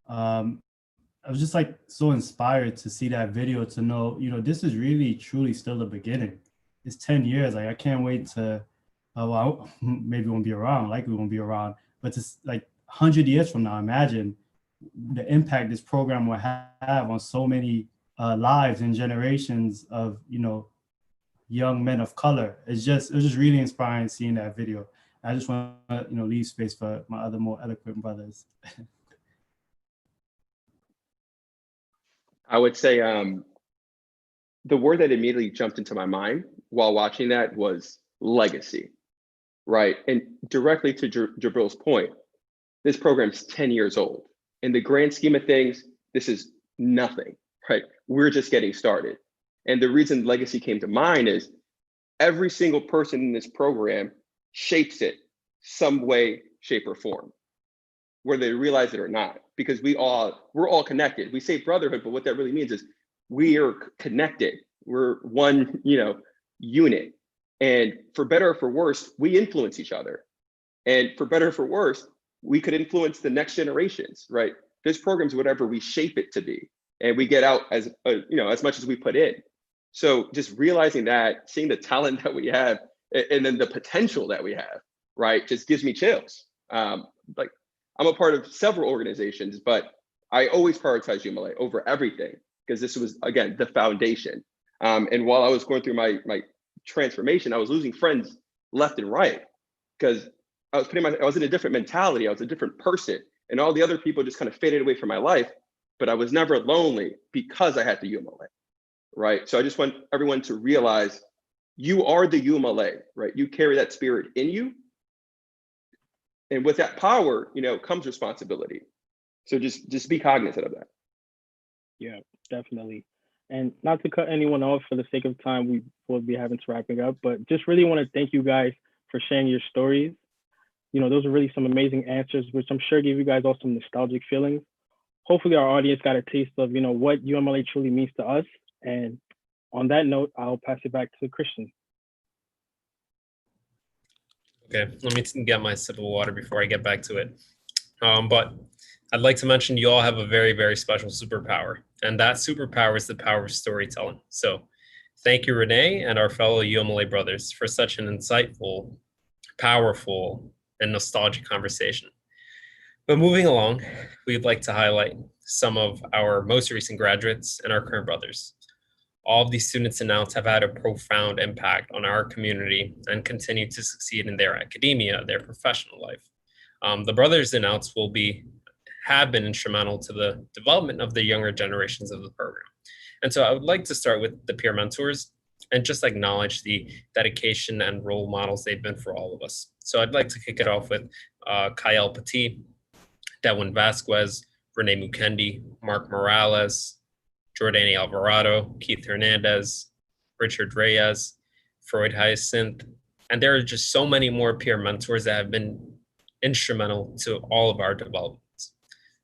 I was just like so inspired to see that video, to know, this is really truly still the beginning. It's 10 years. Like, I can't wait to, well, maybe won't be around, likely won't be around, but just like 100 years from now, imagine the impact this program will have on so many lives and generations of, young men of color. It was just really inspiring seeing that video. I just want to, leave space for my other more eloquent brothers. I would say the word that immediately jumped into my mind while watching that was legacy, right? And directly to Jabril's point, this program's 10 years old. In the grand scheme of things, this is nothing, right? We're just getting started. And the reason legacy came to mind is every single person in this program shapes it some way, shape, or form, whether they realize it or not, because we're all connected. We say brotherhood, but what that really means is we are connected. We're one, unit. And for better or for worse, we influence each other. And for better or for worse, we could influence the next generations, right? This program's whatever we shape it to be, and we get out as as much as we put in. So just realizing that, seeing the talent that we have, and then the potential that we have, right, just gives me chills. Like, I'm a part of several organizations, but I always prioritize UMLA over everything because this was, again, the foundation. And while I was going through my transformation, I was losing friends left and right because I was in a different mentality. I was a different person, and all the other people just kind of faded away from my life. But I was never lonely because I had the UMLA, right? So I just want everyone to realize you are the UMLA, right? You carry that spirit in you. And with that power, comes responsibility. So just be cognizant of that. Yeah, definitely. And not to cut anyone off for the sake of time, we will be having to wrapping up, but just really want to thank you guys for sharing your stories. Those are really some amazing answers, which I'm sure gave you guys all some nostalgic feelings. Hopefully our audience got a taste of, what UMLA truly means to us. And on that note, I'll pass it back to Christian. Okay, let me get my sip of water before I get back to it. But I'd like to mention you all have a very, very special superpower, and that superpower is the power of storytelling. So thank you, Renee, and our fellow UMLA brothers for such an insightful, powerful, and nostalgic conversation. But moving along, we'd like to highlight some of our most recent graduates and our current brothers. All of these students announced have had a profound impact on our community and continue to succeed in their academia, their professional life. The brothers announced have been instrumental to the development of the younger generations of the program. And so I would like to start with the peer mentors and just acknowledge the dedication and role models they've been for all of us. So I'd like to kick it off with Kyle Petit, Devin Vasquez, Renee Mukendi, Mark Morales, Jordani Alvarado, Keith Hernandez, Richard Reyes, Freud Hyacinth, and there are just so many more peer mentors that have been instrumental to all of our developments.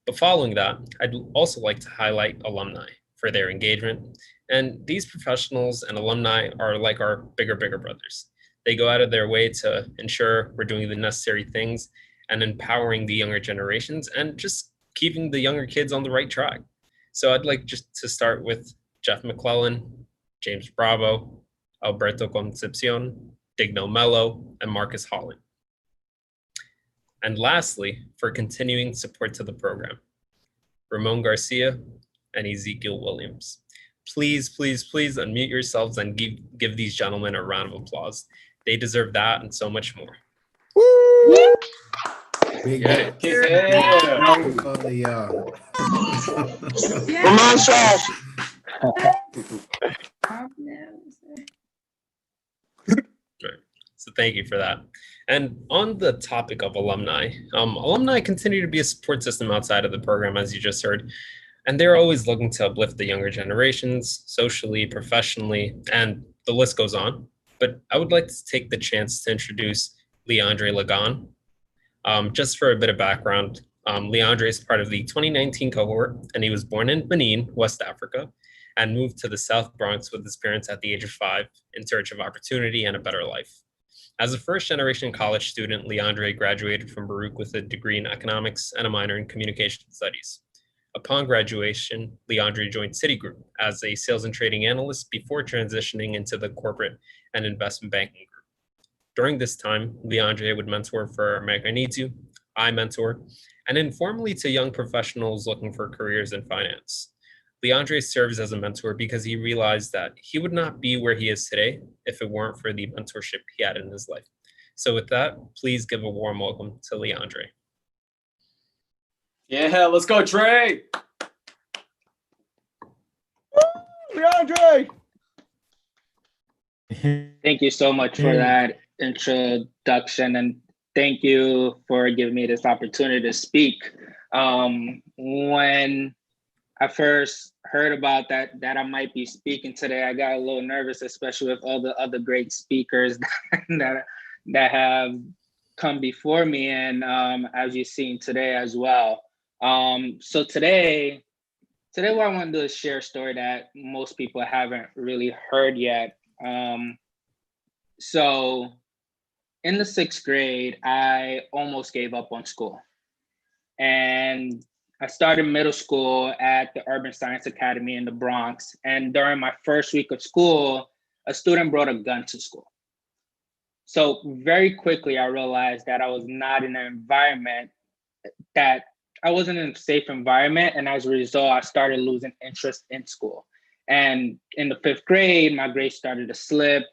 But following that, I'd also like to highlight alumni for their engagement. And these professionals and alumni are like our bigger brothers. They go out of their way to ensure we're doing the necessary things and empowering the younger generations and just keeping the younger kids on the right track. So I'd like just to start with Jeff McClellan, James Bravo, Alberto Concepcion, Dignell Mello, and Marcus Holland. And lastly, for continuing support to the program, Ramon Garcia and Ezekiel Williams. Please, please, please unmute yourselves and give these gentlemen a round of applause. They deserve that and so much more. Woo! Big Yeah. all of y'all. Ramon Trash. So thank you for that. And on the topic of alumni, alumni continue to be a support system outside of the program, as you just heard. And they're always looking to uplift the younger generations, socially, professionally, and the list goes on. But I would like to take the chance to introduce Leandre Lagan. Just for a bit of background, Leandre is part of the 2019 cohort, and he was born in Benin, West Africa, and moved to the South Bronx with his parents at the age of 5 in search of opportunity and a better life. As a first-generation college student, Leandre graduated from Baruch with a degree in economics and a minor in communication studies. Upon graduation, Leandre joined Citigroup as a sales and trading analyst before transitioning into the corporate and investment banking group. During this time, Leandre would mentor for America Needs You, I Mentor, and informally to young professionals looking for careers in finance. Leandre serves as a mentor because he realized that he would not be where he is today if it weren't for the mentorship he had in his life. So with that, please give a warm welcome to Leandre. Yeah, let's go, Trey. Leandre. Thank you so much for that introduction, and thank you for giving me this opportunity to speak. When I first heard about that I might be speaking today, I got a little nervous, especially with all the other great speakers that have come before me, and as you've seen today as well. So today what I want to do is share a story that most people haven't really heard yet. So in the 6th grade, I almost gave up on school. And I started middle school at the Urban Science Academy in the Bronx. And during my first week of school, a student brought a gun to school. So very quickly, I realized that I was not in an environment that I wasn't in a safe environment. And as a result, I started losing interest in school. And in the 5th grade, my grades started to slip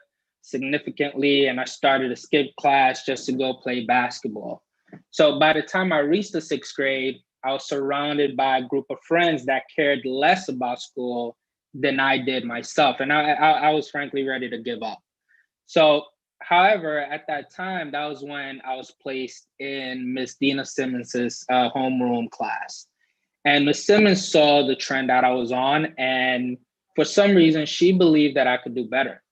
significantly, and I started to skip class just to go play basketball. So by the time I reached the 6th grade, I was surrounded by a group of friends that cared less about school than I did myself. And I was frankly ready to give up. So, however, at that time, that was when I was placed in Miss Dina Simmons's homeroom class. And Miss Simmons saw the trend that I was on, and for some reason, she believed that I could do better.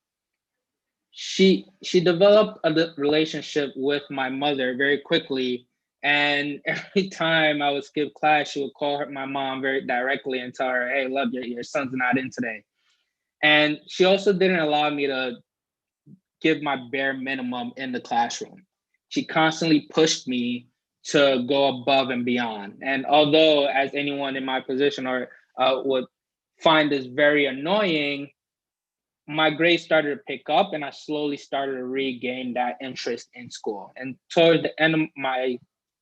She developed a relationship with my mother very quickly. And every time I would skip class, she would call my mom very directly and tell her, hey, look, your son's not in today. And she also didn't allow me to give my bare minimum in the classroom. She constantly pushed me to go above and beyond. And although as anyone in my position would find this very annoying, my grades started to pick up and I slowly started to regain that interest in school. And toward the end of my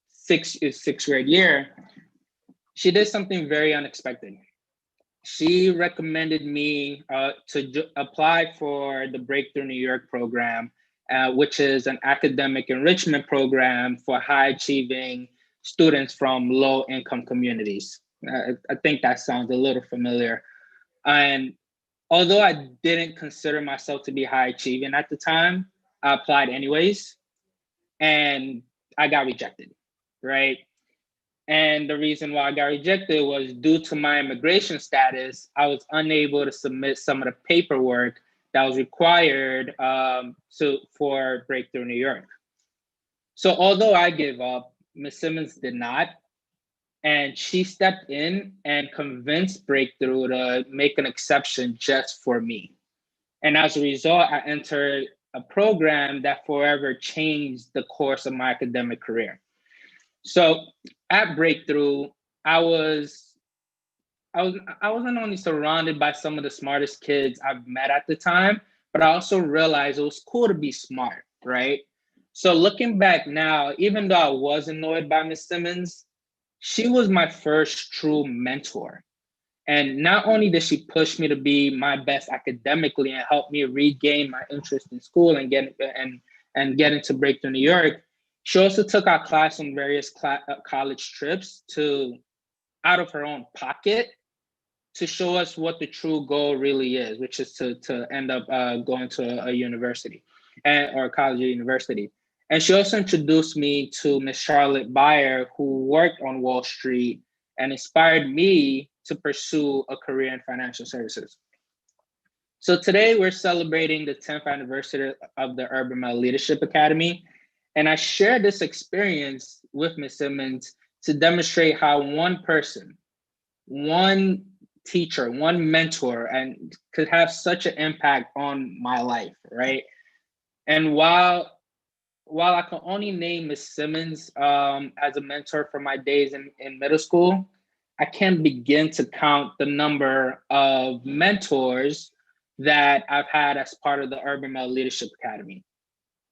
sixth grade year, she did something very unexpected. She recommended me to apply for the Breakthrough New York program, which is an academic enrichment program for high achieving students from low income communities. I think that sounds a little familiar. And although I didn't consider myself to be high achieving at the time, I applied anyways, and I got rejected, right? And the reason why I got rejected was due to my immigration status. I was unable to submit some of the paperwork that was required for Breakthrough New York. So although I gave up, Ms. Simmons did not. And she stepped in and convinced Breakthrough to make an exception just for me. And as a result, I entered a program that forever changed the course of my academic career. So at Breakthrough, I wasn't only surrounded by some of the smartest kids I've met at the time, but I also realized it was cool to be smart, right? So looking back now, even though I was annoyed by Miss Simmons, she was my first true mentor. And not only did she push me to be my best academically and help me regain my interest in school and get into Breakthrough New York, she also took our class on various college trips out of her own pocket to show us what the true goal really is, which is to end up going to a university or college or university. And she also introduced me to Miss Charlotte Beyer, who worked on Wall Street and inspired me to pursue a career in financial services. So today we're celebrating the 10th anniversary of the Urban Male Leadership Academy. And I share this experience with Ms. Simmons to demonstrate how one person, one teacher, one mentor, and could have such an impact on my life, right? And while I can only name Ms. Simmons as a mentor for my days in middle school, I can't begin to count the number of mentors that I've had as part of the Urban Male Leadership Academy.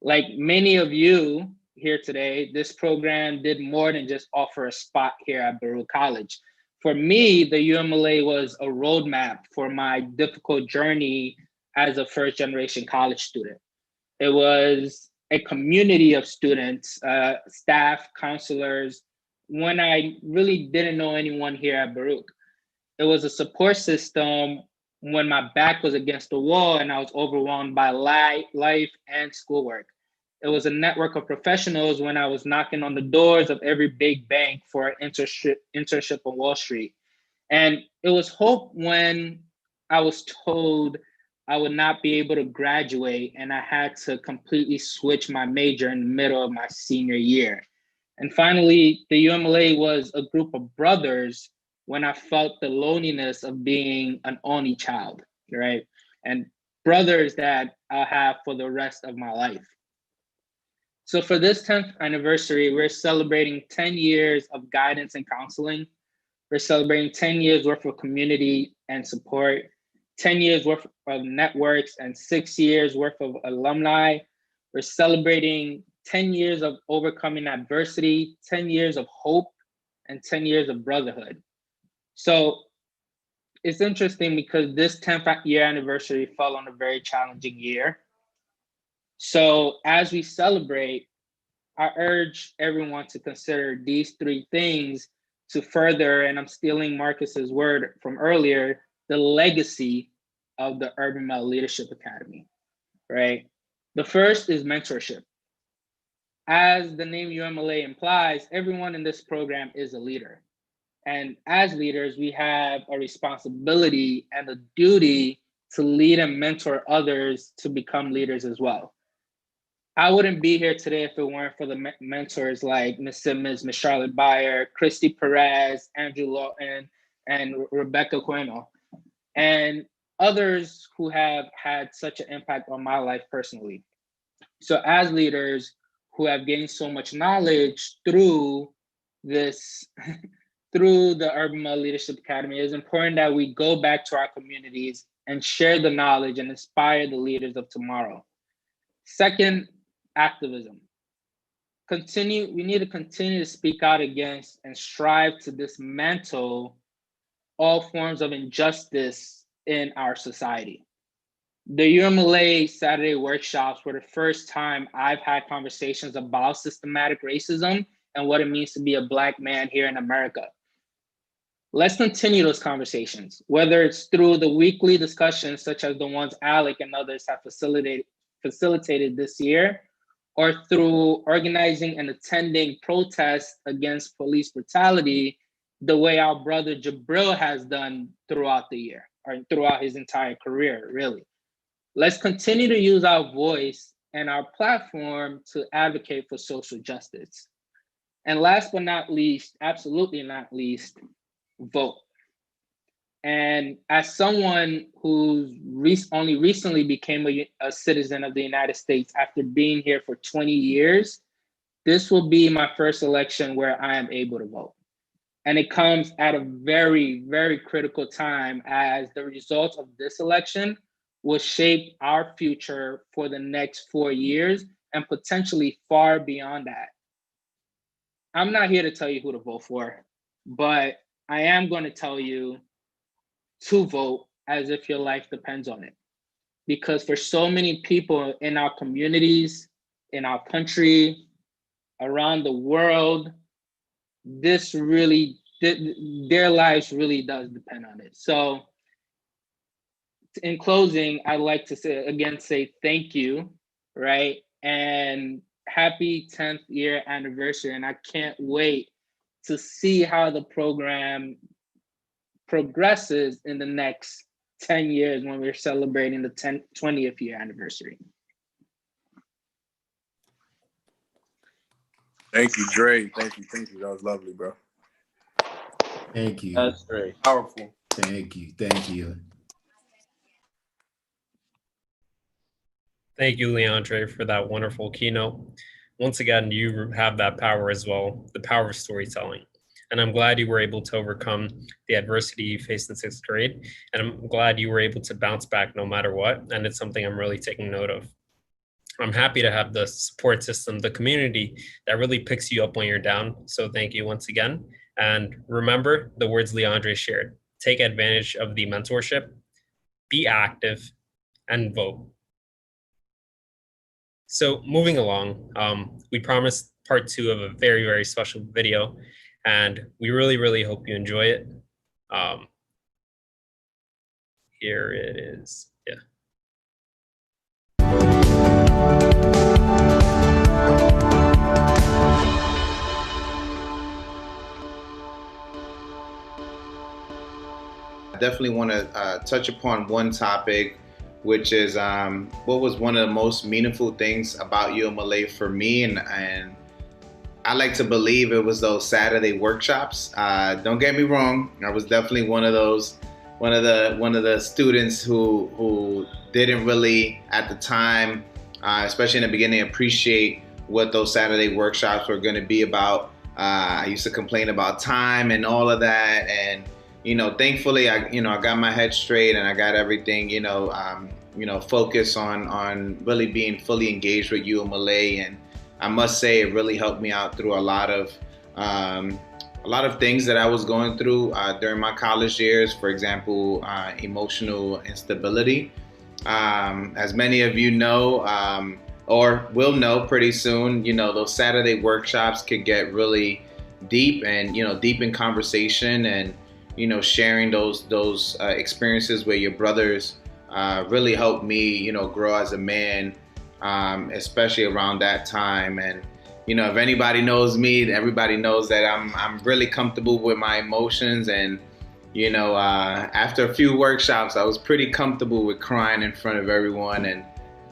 Like many of you here today, this program did more than just offer a spot here at Baruch College. For me, the UMLA was a roadmap for my difficult journey as a first-generation college student. It was a community of students, staff, counselors, when I really didn't know anyone here at Baruch. It was a support system when my back was against the wall and I was overwhelmed by life and schoolwork. It was a network of professionals when I was knocking on the doors of every big bank for an internship on Wall Street. And it was hope when I was told I would not be able to graduate and I had to completely switch my major in the middle of my senior year. And finally, the UMLA was a group of brothers when I felt the loneliness of being an only child, right? And brothers that I'll have for the rest of my life. So for this 10th anniversary, we're celebrating 10 years of guidance and counseling. We're celebrating 10 years worth of community and support, 10 years worth of networks, and 6 years worth of alumni. We're celebrating 10 years of overcoming adversity, 10 years of hope, and 10 years of brotherhood. So it's interesting because this 10th year anniversary fell on a very challenging year. So as we celebrate, I urge everyone to consider these three things to further, and I'm stealing Marcus's word from earlier, the legacy of the Urban Male Leadership Academy, right? The first is mentorship. As the name UMLA implies, everyone in this program is a leader. And as leaders, we have a responsibility and a duty to lead and mentor others to become leaders as well. I wouldn't be here today if it weren't for the mentors like Ms. Simmons, Ms. Charlotte Beyer, Christy Perez, Andrew Lawton, and Rebecca Cueno, and others who have had such an impact on my life personally. So as leaders who have gained so much knowledge through this, through the Urban Male Leadership Academy, it's important that we go back to our communities and share the knowledge and inspire the leaders of tomorrow. Second, activism. We need to continue to speak out against and strive to dismantle all forms of injustice in our society. The UMLA Saturday workshops were the first time I've had conversations about systematic racism and what it means to be a Black man here in America. Let's continue those conversations, whether it's through the weekly discussions such as the ones Alec and others have facilitated this year, or through organizing and attending protests against police brutality, the way our brother Jabril has done throughout the year, or throughout his entire career, really. Let's continue to use our voice and our platform to advocate for social justice. And last but not least, absolutely not least, vote. And as someone who's only recently became a citizen of the United States after being here for 20 years, this will be my first election where I am able to vote. And it comes at a very, very critical time, as the results of this election will shape our future for the next 4 years and potentially far beyond that. I'm not here to tell you who to vote for, but I am going to tell you to vote as if your life depends on it. Because for so many people in our communities, in our country, around the world, this really, their lives really does depend on it. So in closing, I'd like to say thank you, right? And happy 10th year anniversary. And I can't wait to see how the program progresses in the next 10 years when we're celebrating the 20th year anniversary. Thank you, Dre. Thank you. That was lovely, bro. Thank you. That's great. Powerful. Thank you. Thank you, Leandre, for that wonderful keynote. Once again, you have that power as well, the power of storytelling. And I'm glad you were able to overcome the adversity you faced in 6th grade. And I'm glad you were able to bounce back no matter what. And it's something I'm really taking note of. I'm happy to have the support system, the community that really picks you up when you're down. So thank you once again. And remember the words Leandre shared. Take advantage of the mentorship, be active, and vote. So moving along, we promised part 2 of a very, very special video. And we really, really hope you enjoy it. Here it is. Yeah. I definitely want to touch upon one topic, which is what was one of the most meaningful things about UMLA for me, and I like to believe it was those Saturday workshops. Don't get me wrong, I was definitely one of the students who didn't really at the time, especially in the beginning, appreciate what those Saturday workshops were going to be about. I used to complain about time and all of that, and thankfully I got my head straight and I got everything focused on really being fully engaged with UMLA. And I must say it really helped me out through a lot of things that I was going through during my college years. For example, emotional instability. As many of you know, or will know pretty soon, those Saturday workshops could get really deep and deep in conversation, and sharing those experiences with your brothers really helped me grow as a man. Especially around that time. And if anybody knows me, everybody knows that I'm really comfortable with my emotions. And after a few workshops, I was pretty comfortable with crying in front of everyone. And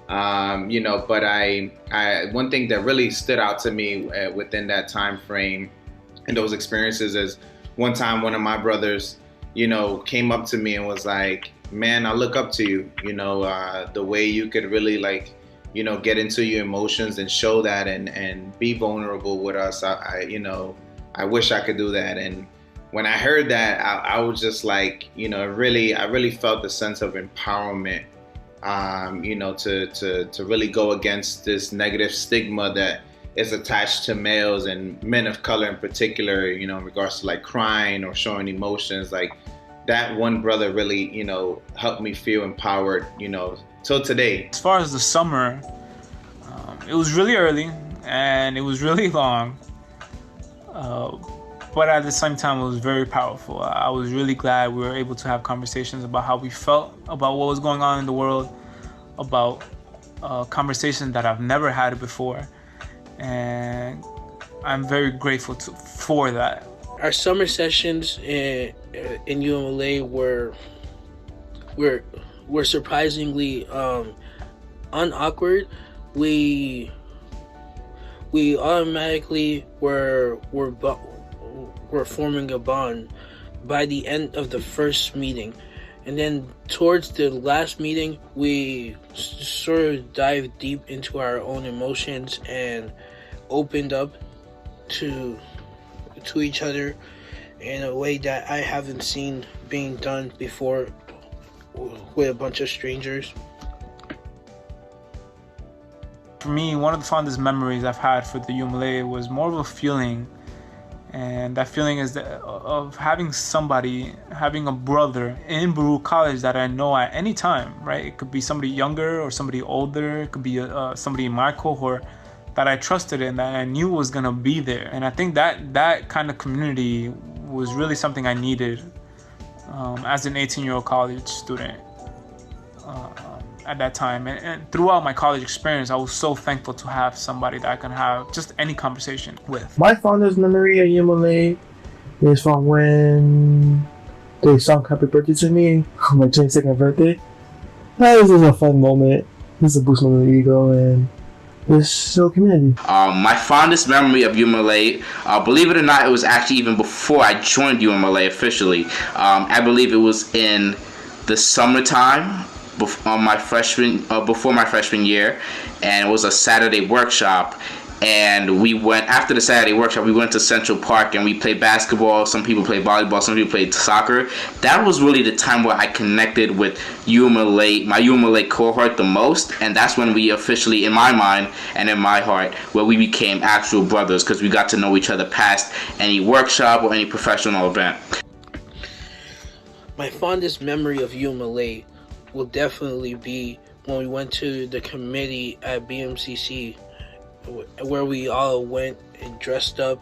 but I one thing that really stood out to me within that time frame and those experiences is one time one of my brothers came up to me and was like, "Man, I look up to you. The way you could really get into your emotions and show that and be vulnerable with us. I wish I could do that." And when I heard that, I was just like, I really felt a sense of empowerment, to really go against this negative stigma that is attached to males and men of color in particular, in regards to crying or showing emotions. That one brother really, helped me feel empowered, till today. As far as the summer, it was really early and it was really long, but at the same time it was very powerful. I was really glad we were able to have conversations about how we felt about what was going on in the world, about conversations that I've never had before, and I'm very grateful for that. Our summer sessions in UMLA were surprisingly unawkward. We automatically were forming a bond by the end of the first meeting. And then towards the last meeting, we sort of dived deep into our own emotions and opened up to each other in a way that I haven't seen being done before with a bunch of strangers. For me, one of the fondest memories I've had for the UMLA was more of a feeling, and that feeling is of having somebody, having a brother in Baruch College that I know at any time, right? It could be somebody younger or somebody older, it could be somebody in my cohort that I trusted in, that I knew was gonna be there. And I think that kind of community was really something I needed as an 18-year-old college student. At that time, and throughout my college experience, I was so thankful to have somebody that I can have just any conversation with. My fondest memory at UMLA is from when they sung Happy Birthday to me on my 22nd birthday. That was just a fun moment. This is a boost my ego and this so community. My fondest memory of UMLA, believe it or not, it was actually even before I joined UMLA officially. I believe it was in the summertime before my freshman year, and it was a Saturday workshop. And we went, after the Saturday workshop, we went to Central Park and we played basketball. Some people played volleyball, some people played soccer. That was really the time where I connected with UMLA, my UMLA cohort the most. And that's when we officially, in my mind and in my heart, where we became actual brothers, because we got to know each other past any workshop or any professional event. My fondest memory of UMLA will definitely be when we went to the committee at BMCC, where we all went and dressed up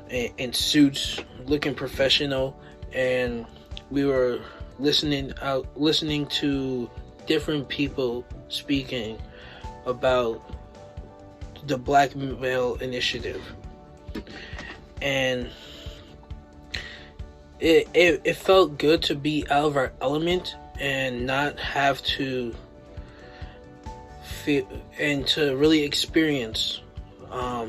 in suits, looking professional, and we were listening to different people speaking about the Black Male Initiative. And it felt good to be out of our element and not have to feel, and to really experience our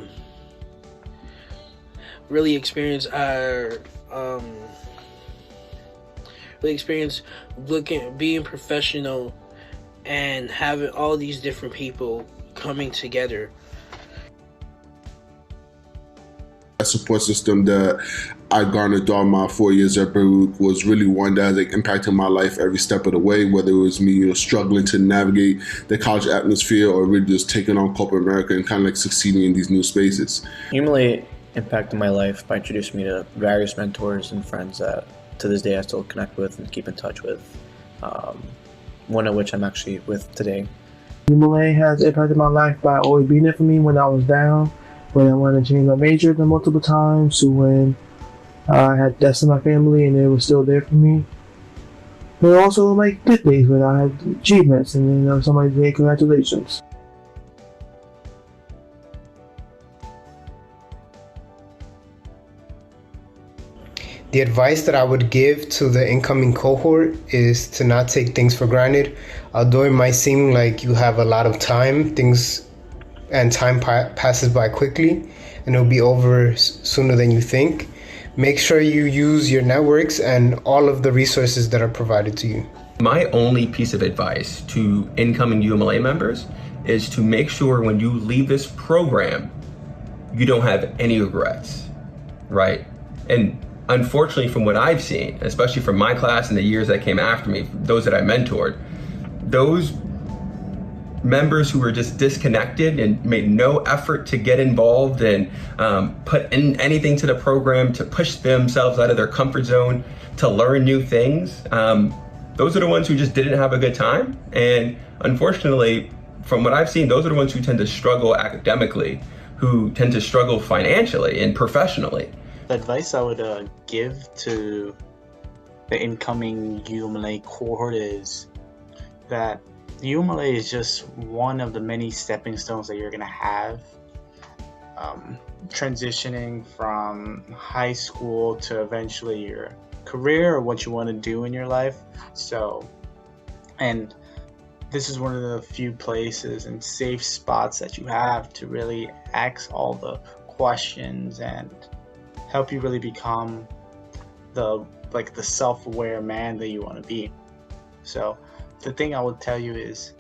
being professional and having all these different people coming together. That support system that I garnered throughout my 4 years at Baruch was really one that has impacted my life every step of the way, whether it was me struggling to navigate the college atmosphere or really just taking on corporate America and kind of like succeeding in these new spaces. UMLA impacted my life by introducing me to various mentors and friends that to this day I still connect with and keep in touch with, one of which I'm actually with today. UMLA has impacted my life by always being there for me when I was down, when I wanted to change my major multiple times, to when I had deaths in my family and they were still there for me. But also like good days when I had achievements and then somebody said congratulations. The advice that I would give to the incoming cohort is to not take things for granted. Although it might seem like you have a lot of time, time passes by quickly and it'll be over sooner than you think. Make sure you use your networks and all of the resources that are provided to you. My only piece of advice to incoming UMLA members is to make sure when you leave this program, you don't have any regrets, right? And unfortunately, from what I've seen, especially from my class and the years that came after me, those that I mentored, those members who were just disconnected and made no effort to get involved and put in anything to the program to push themselves out of their comfort zone to learn new things, those are the ones who just didn't have a good time. And unfortunately, from what I've seen, those are the ones who tend to struggle academically, who tend to struggle financially and professionally. The advice I would give to the incoming UMLA cohort is that UMLA is just one of the many stepping stones that you're going to have, transitioning from high school to eventually your career or what you want to do in your life. So, and this is one of the few places and safe spots that you have to really ask all the questions and help you really become the like the self-aware man that you want to be. So the thing I would tell you is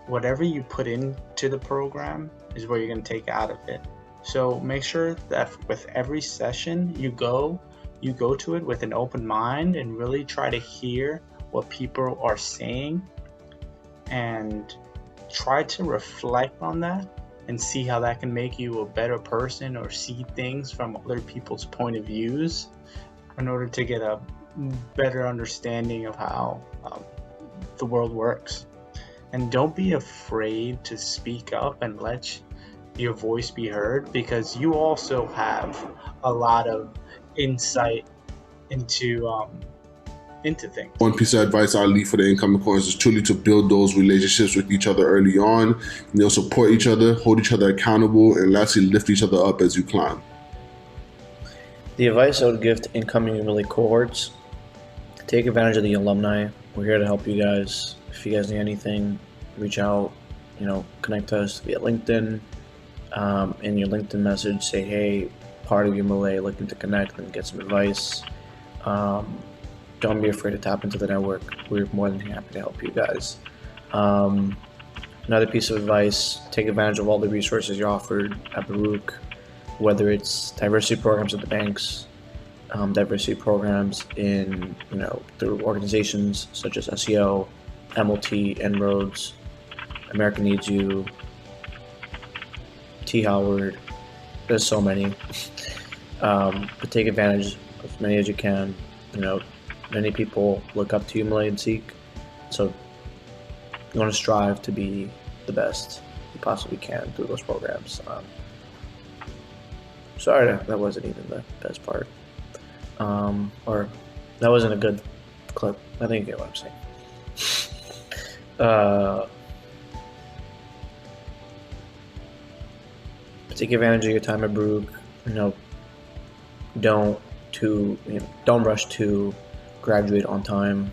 whatever you put into the program is what you're going to take out of it. So make sure that with every session you go to it with an open mind and really try to hear what people are saying and try to reflect on that and see how that can make you a better person or see things from other people's point of views in order to get a better understanding of how the world works. And don't be afraid to speak up and let your voice be heard, because you also have a lot of insight into things. One piece of advice I'll leave for the incoming cohorts is truly to build those relationships with each other early on. Support each other, hold each other accountable, and lastly, lift each other up as you climb. The advice I would give to incoming UMLA cohorts: take advantage of the alumni. We're here to help you guys. If you guys need anything, reach out, connect to us via LinkedIn. In your LinkedIn message, say, hey, part of UMLA, looking to connect and get some advice. Don't be afraid to tap into the network. We're more than happy to help you guys. Another piece of advice: take advantage of all the resources you're offered at Baruch, whether it's diversity programs at the banks, diversity programs in, through organizations such as SEO, MLT, En-ROADS, America Needs You, T. Howard. There's so many. But take advantage of as many as you can. Many people look up to UMLA and Seek, so you want to strive to be the best you possibly can through those programs. Sorry, that wasn't even the best part. Or that wasn't a good clip. I think you get what I'm saying. Take advantage of your time at Baruch. Don't rush to graduate on time.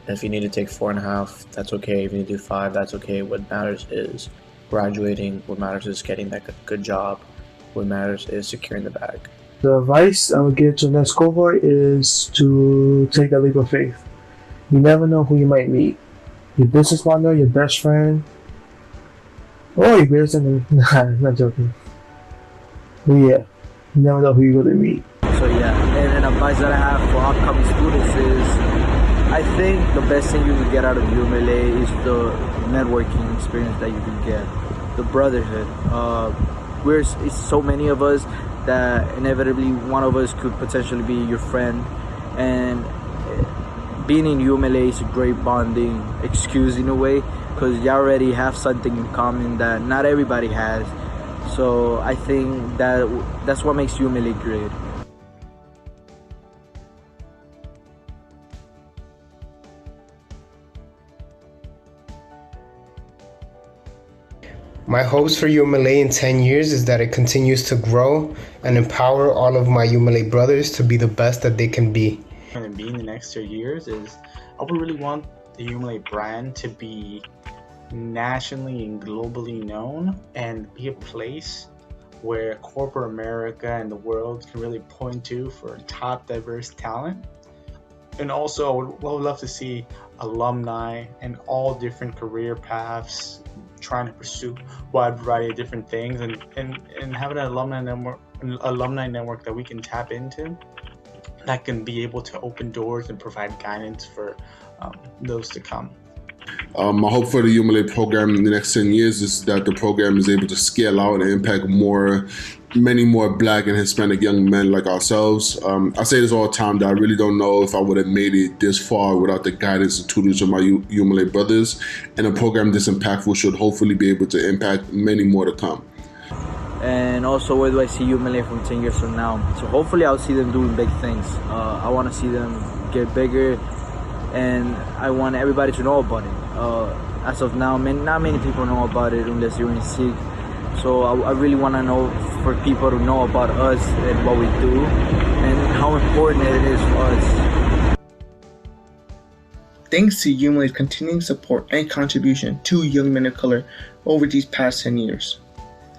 If you need to take 4.5, that's okay. If you need to do 5, that's okay. What matters is graduating. What matters is getting that good job. What matters is securing the bag. The advice I would give to the next cohort is to take a leap of faith. You never know who you might meet. Your business partner, your best friend, or your greatest enemy. Nah, not joking. But yeah, you never know who you're going to meet. So yeah, and an advice that I have for upcoming students is, I think the best thing you can get out of UMLA is the networking experience that you can get, the brotherhood. It's so many of us that inevitably one of us could potentially be your friend, and being in UMLA is a great bonding excuse in a way, because you already have something in common that not everybody has. So I think that's what makes UMLA great. My hopes for UMLA in 10 years is that it continues to grow and empower all of my UMLA brothers to be the best that they can be. And be in the next 2 years is I would really want the UMLA brand to be nationally and globally known and be a place where corporate America and the world can really point to for top diverse talent. And also, I would love to see alumni and all different career paths trying to pursue a wide variety of different things, and having an alumni network that we can tap into that can be able to open doors and provide guidance for those to come. My hope for the UMLA program in the next 10 years is that the program is able to scale out and impact many more Black and Hispanic young men like ourselves. I say this all the time, that I really don't know if I would have made it this far without the guidance and tutelage of my UMLA brothers. And a program this impactful should hopefully be able to impact many more to come. And also, where do I see UMLA from 10 years from now? So hopefully I'll see them doing big things. I want to see them get bigger, and I want everybody to know about it. As of now, not many people know about it unless you're in SIG. So I really want to know for people to know about us and what we do and how important it is for us. Thanks to UMLA's continuing support and contribution to young men of color over these past 10 years.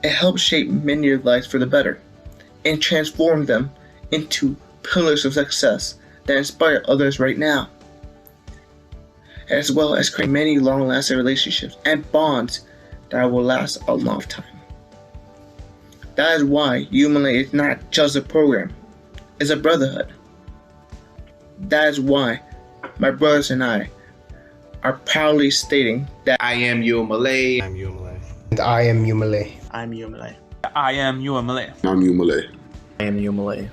It helped shape many of their lives for the better and transform them into pillars of success that inspire others right now, as well as create many long-lasting relationships and bonds that will last a long time. That is why UMLA is not just a program, it's a brotherhood. That is why my brothers and I are proudly stating that I am UMLA. I'm UMLA. And I am UMLA. I'm UMLA. I am UMLA. I'm UMLA.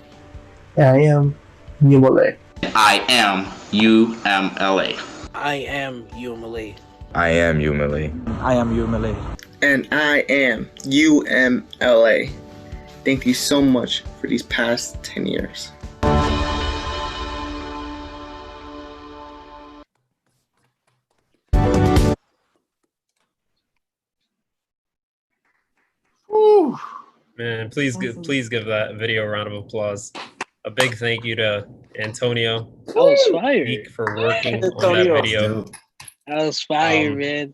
I am UMLA. I am UMLA. I am UMLA. I am UMLA. I am UMLA. I am UMLA. And I am UMLA. Thank you so much for these past 10 years. Man, please give that video a round of applause. A big thank you to Antonio That was fire. Geek for working on that Antonio. video. That was fire, man.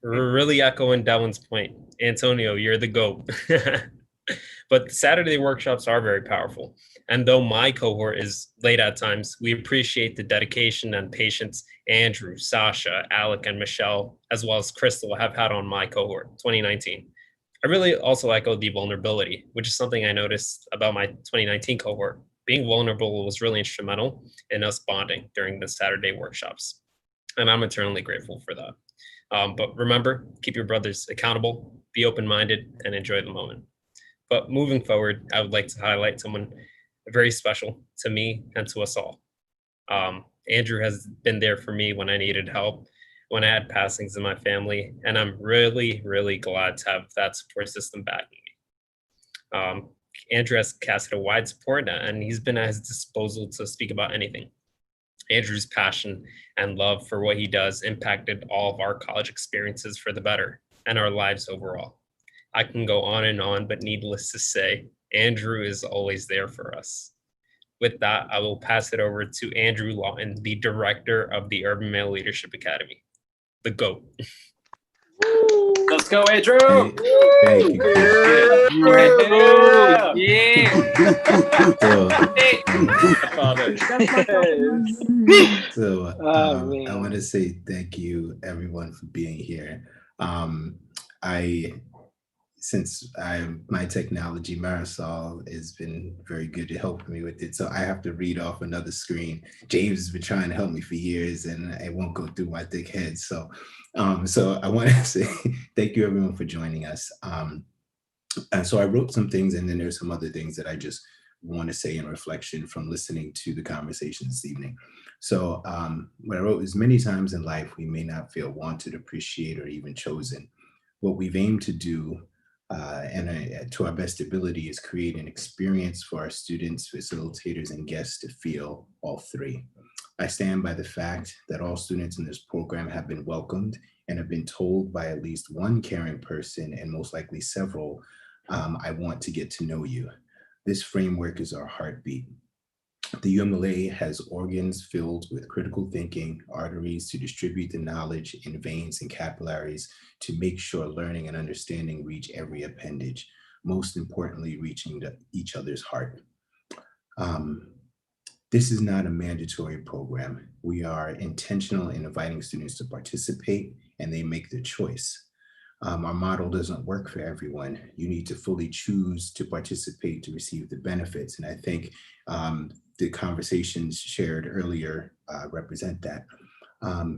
We're really echoing Dylan's point. Antonio, you're the GOAT. But Saturday workshops are very powerful. And though my cohort is late at times, we appreciate the dedication and patience Andrew, Sasha, Alec, and Michelle, as well as Crystal, have had on my cohort, 2019. I really also echo the vulnerability, which is something I noticed about my 2019 cohort. Being vulnerable was really instrumental in us bonding during the Saturday workshops. And I'm eternally grateful for that. But remember, keep your brothers accountable, be open-minded, and enjoy the moment. But moving forward, I would like to highlight someone very special to me and to us all. Andrew has been there for me when I needed help, when I had passings in my family, and I'm really, really glad to have that support system backing me. Andrew has casted a wide support, and he's been at his disposal to speak about anything. Andrew's passion and love for what he does impacted all of our college experiences for the better and our lives overall. I can go on, but needless to say, Andrew is always there for us. With that, I will pass it over to Andrew Lawton, the director of the Urban Male Leadership Academy, the GOAT. Let's go, Andrew. Thank you. So I want to say thank you, everyone, for being here. My technology, Marisol, has been very good at helping me with it. So I have to read off another screen. James has been trying to help me for years, and it won't go through my thick head. So I want to say thank you, everyone, for joining us. And so I wrote some things, and then there's some other things that I just want to say in reflection from listening to the conversation this evening. So what I wrote is, many times in life, we may not feel wanted, appreciated, or even chosen. What we've aimed to do to our best ability is create an experience for our students, facilitators, and guests to feel all three. I stand by the fact that all students in this program have been welcomed and have been told by at least one caring person, and most likely several, I want to get to know you. This framework is our heartbeat. The UMLA has organs filled with critical thinking, arteries to distribute the knowledge, and veins and capillaries to make sure learning and understanding reach every appendage, most importantly, reaching each other's heart. This is not a mandatory program. We are intentional in inviting students to participate, and they make the choice. Our model doesn't work for everyone. You need to fully choose to participate to receive the benefits. And I think the conversations shared earlier represent that.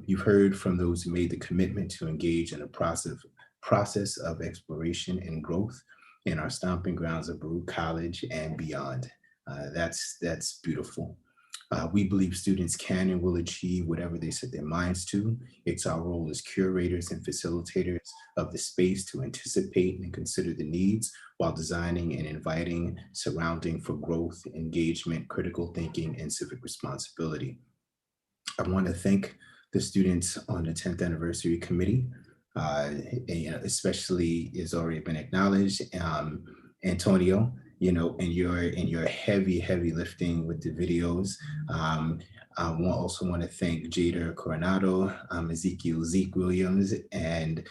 You've heard from those who made the commitment to engage in a process of exploration and growth in our stomping grounds of Baruch College and beyond. That's beautiful. We believe students can and will achieve whatever they set their minds to. It's our role as curators and facilitators of the space to anticipate and consider the needs while designing and inviting surrounding for growth, engagement, critical thinking, and civic responsibility. I want to thank the students on the 10th anniversary committee, especially has already been acknowledged, Antonio, and your heavy lifting with the videos. I also want to thank Jada Coronado, Zeke Williams, and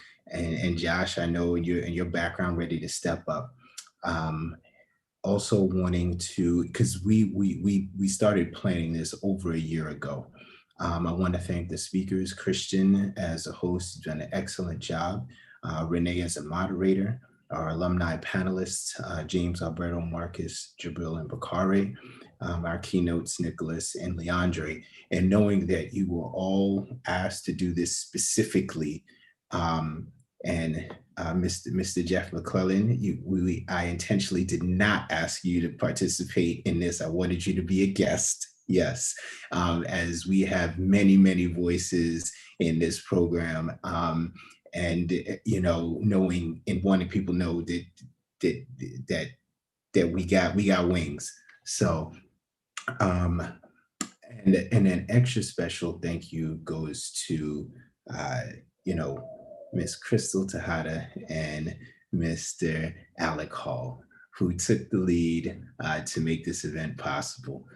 Josh. I know in your background ready to step up. also wanting to, because we started planning this over a year ago. I want to thank the speakers, Christian as a host, has done an excellent job. Renee as a moderator, our alumni panelists, James, Alberto, Marcus, Jabril, and Bakare, our keynotes, Nicholas and Leandre, and knowing that you were all asked to do this specifically, and Mr. Jeff McClellan, I intentionally did not ask you to participate in this. I wanted you to be a guest, yes, as we have many, many voices in this program. And knowing and wanting people know that we got wings. So and an extra special thank you goes to Miss Crystal Tejada and Mr. Alec Hall, who took the lead to make this event possible.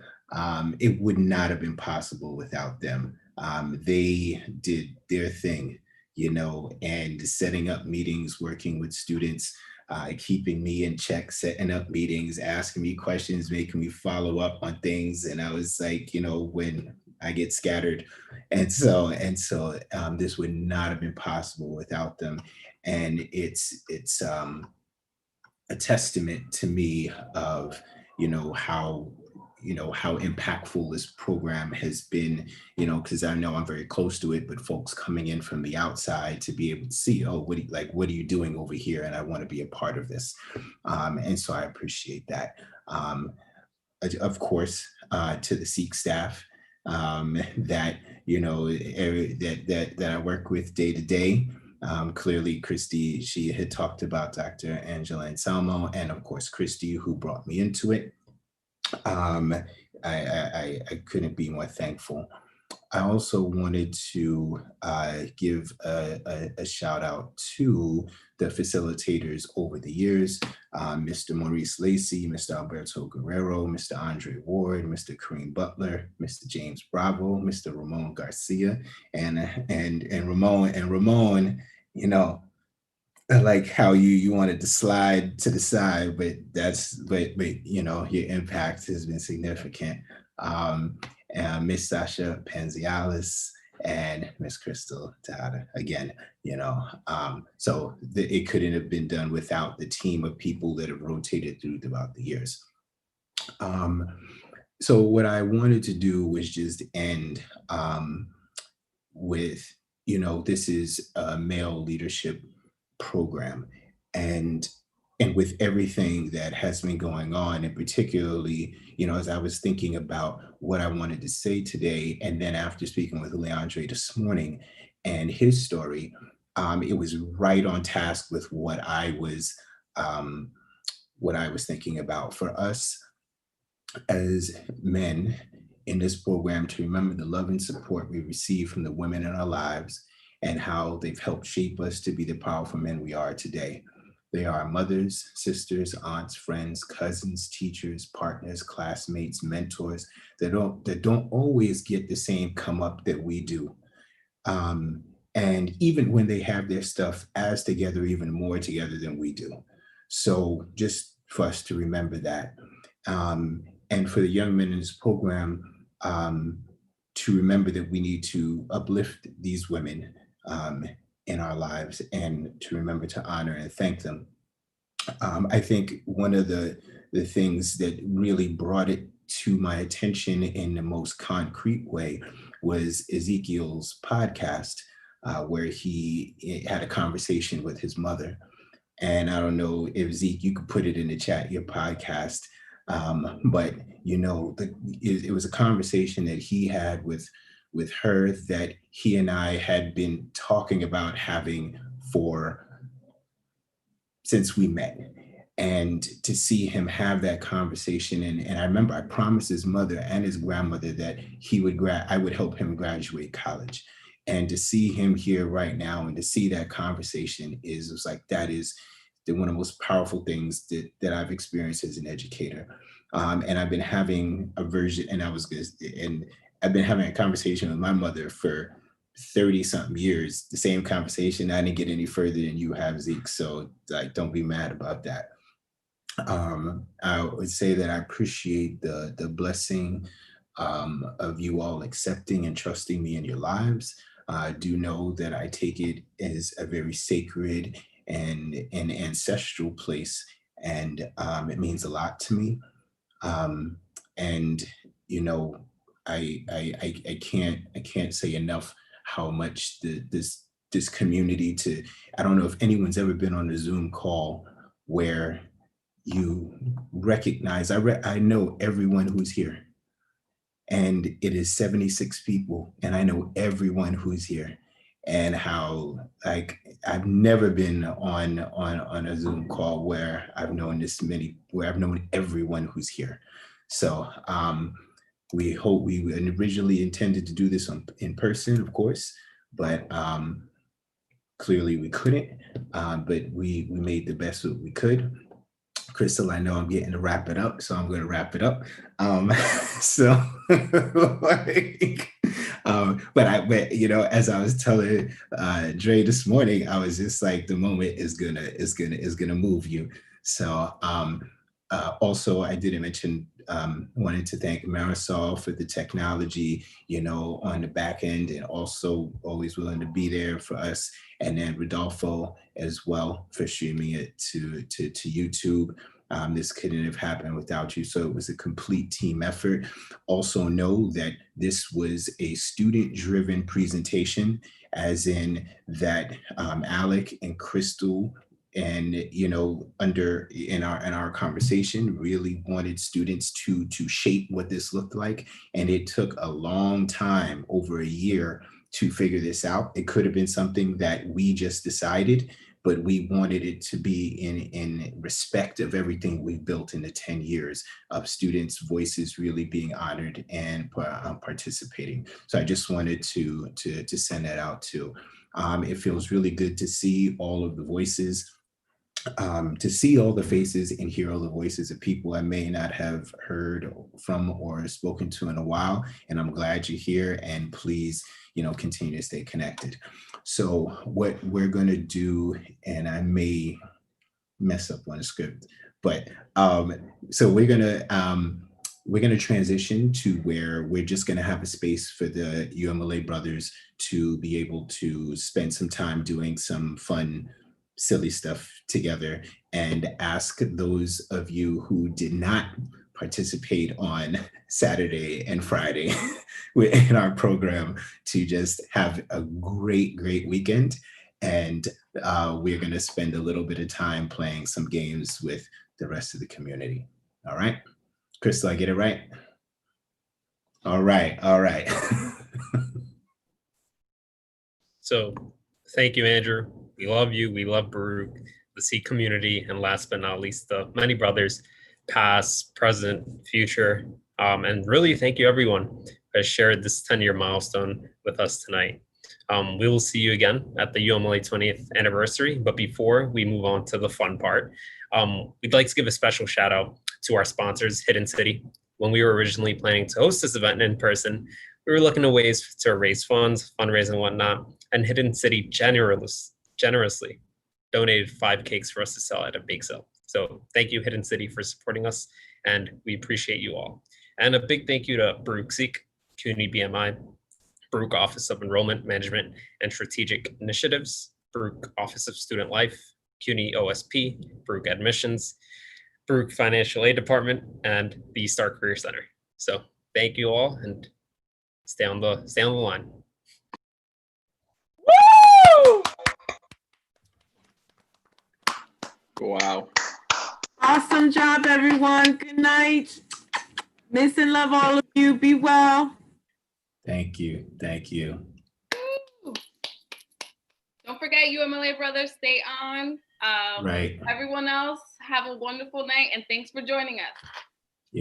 It would not have been possible without them. They did their thing, and setting up meetings, working with students, keeping me in check, setting up meetings, asking me questions, making me follow up on things. And I was like, when I get scattered. And so this would not have been possible without them. And it's a testament to me of, how impactful this program has been, because I know I'm very close to it, but folks coming in from the outside to be able to see, oh, what are you doing over here? And I want to be a part of this. And so I appreciate that. Of course, to the Seek staff that, that I work with day to day. Clearly, Christy, she had talked about Dr. Angela Anselmo, and of course, Christy, who brought me into it. I couldn't be more thankful. I also wanted to give a shout out to the facilitators over the years, Mr. Maurice Lacey, Mr. Alberto Guerrero, Mr. Andre Ward, Mr. Kareem Butler, Mr. James Bravo, Mr. Ramon Garcia, and Ramon, I like how you wanted to slide to the side, but your impact has been significant. And Miss Sasha Panzialis and Miss Crystal Tejada again, so it couldn't have been done without the team of people that have rotated throughout the years. So what I wanted to do was just end with, this is a male leadership program, and with everything that has been going on, and particularly, as I was thinking about what I wanted to say today, and then after speaking with Leandre this morning and his story, it was right on task with what I was thinking about for us as men in this program, to remember the love and support we receive from the women in our lives and how they've helped shape us to be the powerful men we are today. They are our mothers, sisters, aunts, friends, cousins, teachers, partners, classmates, mentors that don't always get the same come up that we do. And even when they have their stuff as together, even more together than we do. So just for us to remember that. And for the young men in this program, to remember that we need to uplift these women in our lives, and to remember to honor and thank them. I think one of the things that really brought it to my attention in the most concrete way was Ezekiel's podcast, where he had a conversation with his mother. And I don't know if Zeke, you could put it in the chat, your podcast, but it was a conversation that he had with her that he and I had been talking about having since we met. And to see him have that conversation, and I remember I promised his mother and his grandmother that I would help him graduate college. And to see him here right now and to see that conversation that is one of the most powerful things that I've experienced as an educator. And I've been having I've been having a conversation with my mother for 30 something years, the same conversation. I didn't get any further than you have, Zeke. So don't be mad about that. I would say that I appreciate the blessing of you all accepting and trusting me in your lives. I do know that I take it as a very sacred and an ancestral place, and it means a lot to me. Um, and you know, I can't say enough how much this community to I don't know if anyone's ever been on a Zoom call where you recognize I know everyone who's here, and it is 76 people, and I know everyone who's here, and how like I've never been on a Zoom call where I've known this many, where I've known everyone who's here. So we hope we originally intended to do this in person, of course, but clearly we couldn't. But we made the best of what we could. Crystal, I know I'm getting to wrap it up, so I'm going to wrap it up. So, like, but you know, as I was telling Dre this morning, I was just like, the moment is gonna move you. So, also, I didn't mention, wanted to thank Marisol for the technology, you know, on the back end, and also always willing to be there for us. And then Rodolfo as well for streaming it to YouTube. This couldn't have happened without you. So it was a complete team effort. Also know that this was a student-driven presentation, as in that Alec and Crystal and you know under in our conversation really wanted students to shape what this looked like, and it took a long time, over a year, to figure this out. It could have been something that we just decided, but we wanted it to be in respect of everything we've built in the 10 years of students' voices really being honored and participating. So I just wanted to send that out too. It feels really good to see all of the voices, to see all the faces and hear all the voices of people I may not have heard from or spoken to in a while. And I'm glad you're here, and please, you know, continue to stay connected. So what we're gonna do, and I may mess up on the script, but so we're gonna transition to where we're just gonna have a space for the UMLA brothers to be able to spend some time doing some fun, silly stuff together, and ask those of you who did not participate on Saturday and Friday in our program to just have a great weekend. And we're going to spend a little bit of time playing some games with the rest of the community. All right. Crystal, I get it right? All right. All right. So thank you, Andrew. We love you. We love Baruch, the C community, and last but not least, the many brothers, past, present, future. And really thank you, everyone, who has shared this 10-year milestone with us tonight. We will see you again at the UMLA 20th anniversary. But before we move on to the fun part, we'd like to give a special shout out to our sponsors, Hidden City. When we were originally planning to host this event in person, we were looking at ways to raise funds, fundraise and whatnot, and Hidden City generously donated 5 cakes for us to sell at a bake sale. So thank you, Hidden City, for supporting us, and we appreciate you all. And a big thank you to Baruch Seek, CUNY BMI, Baruch Office of Enrollment Management and Strategic Initiatives, Baruch Office of Student Life, CUNY OSP, Baruch Admissions, Baruch Financial Aid Department, and the Star Career Center. So thank you all, and stay on the line. Woo! Wow. Awesome job, everyone. Good night. Miss and love all of you. Be well. Thank you. Thank you. Don't forget, UMLA brothers, stay on. Right. Everyone else, have a wonderful night, and thanks for joining us.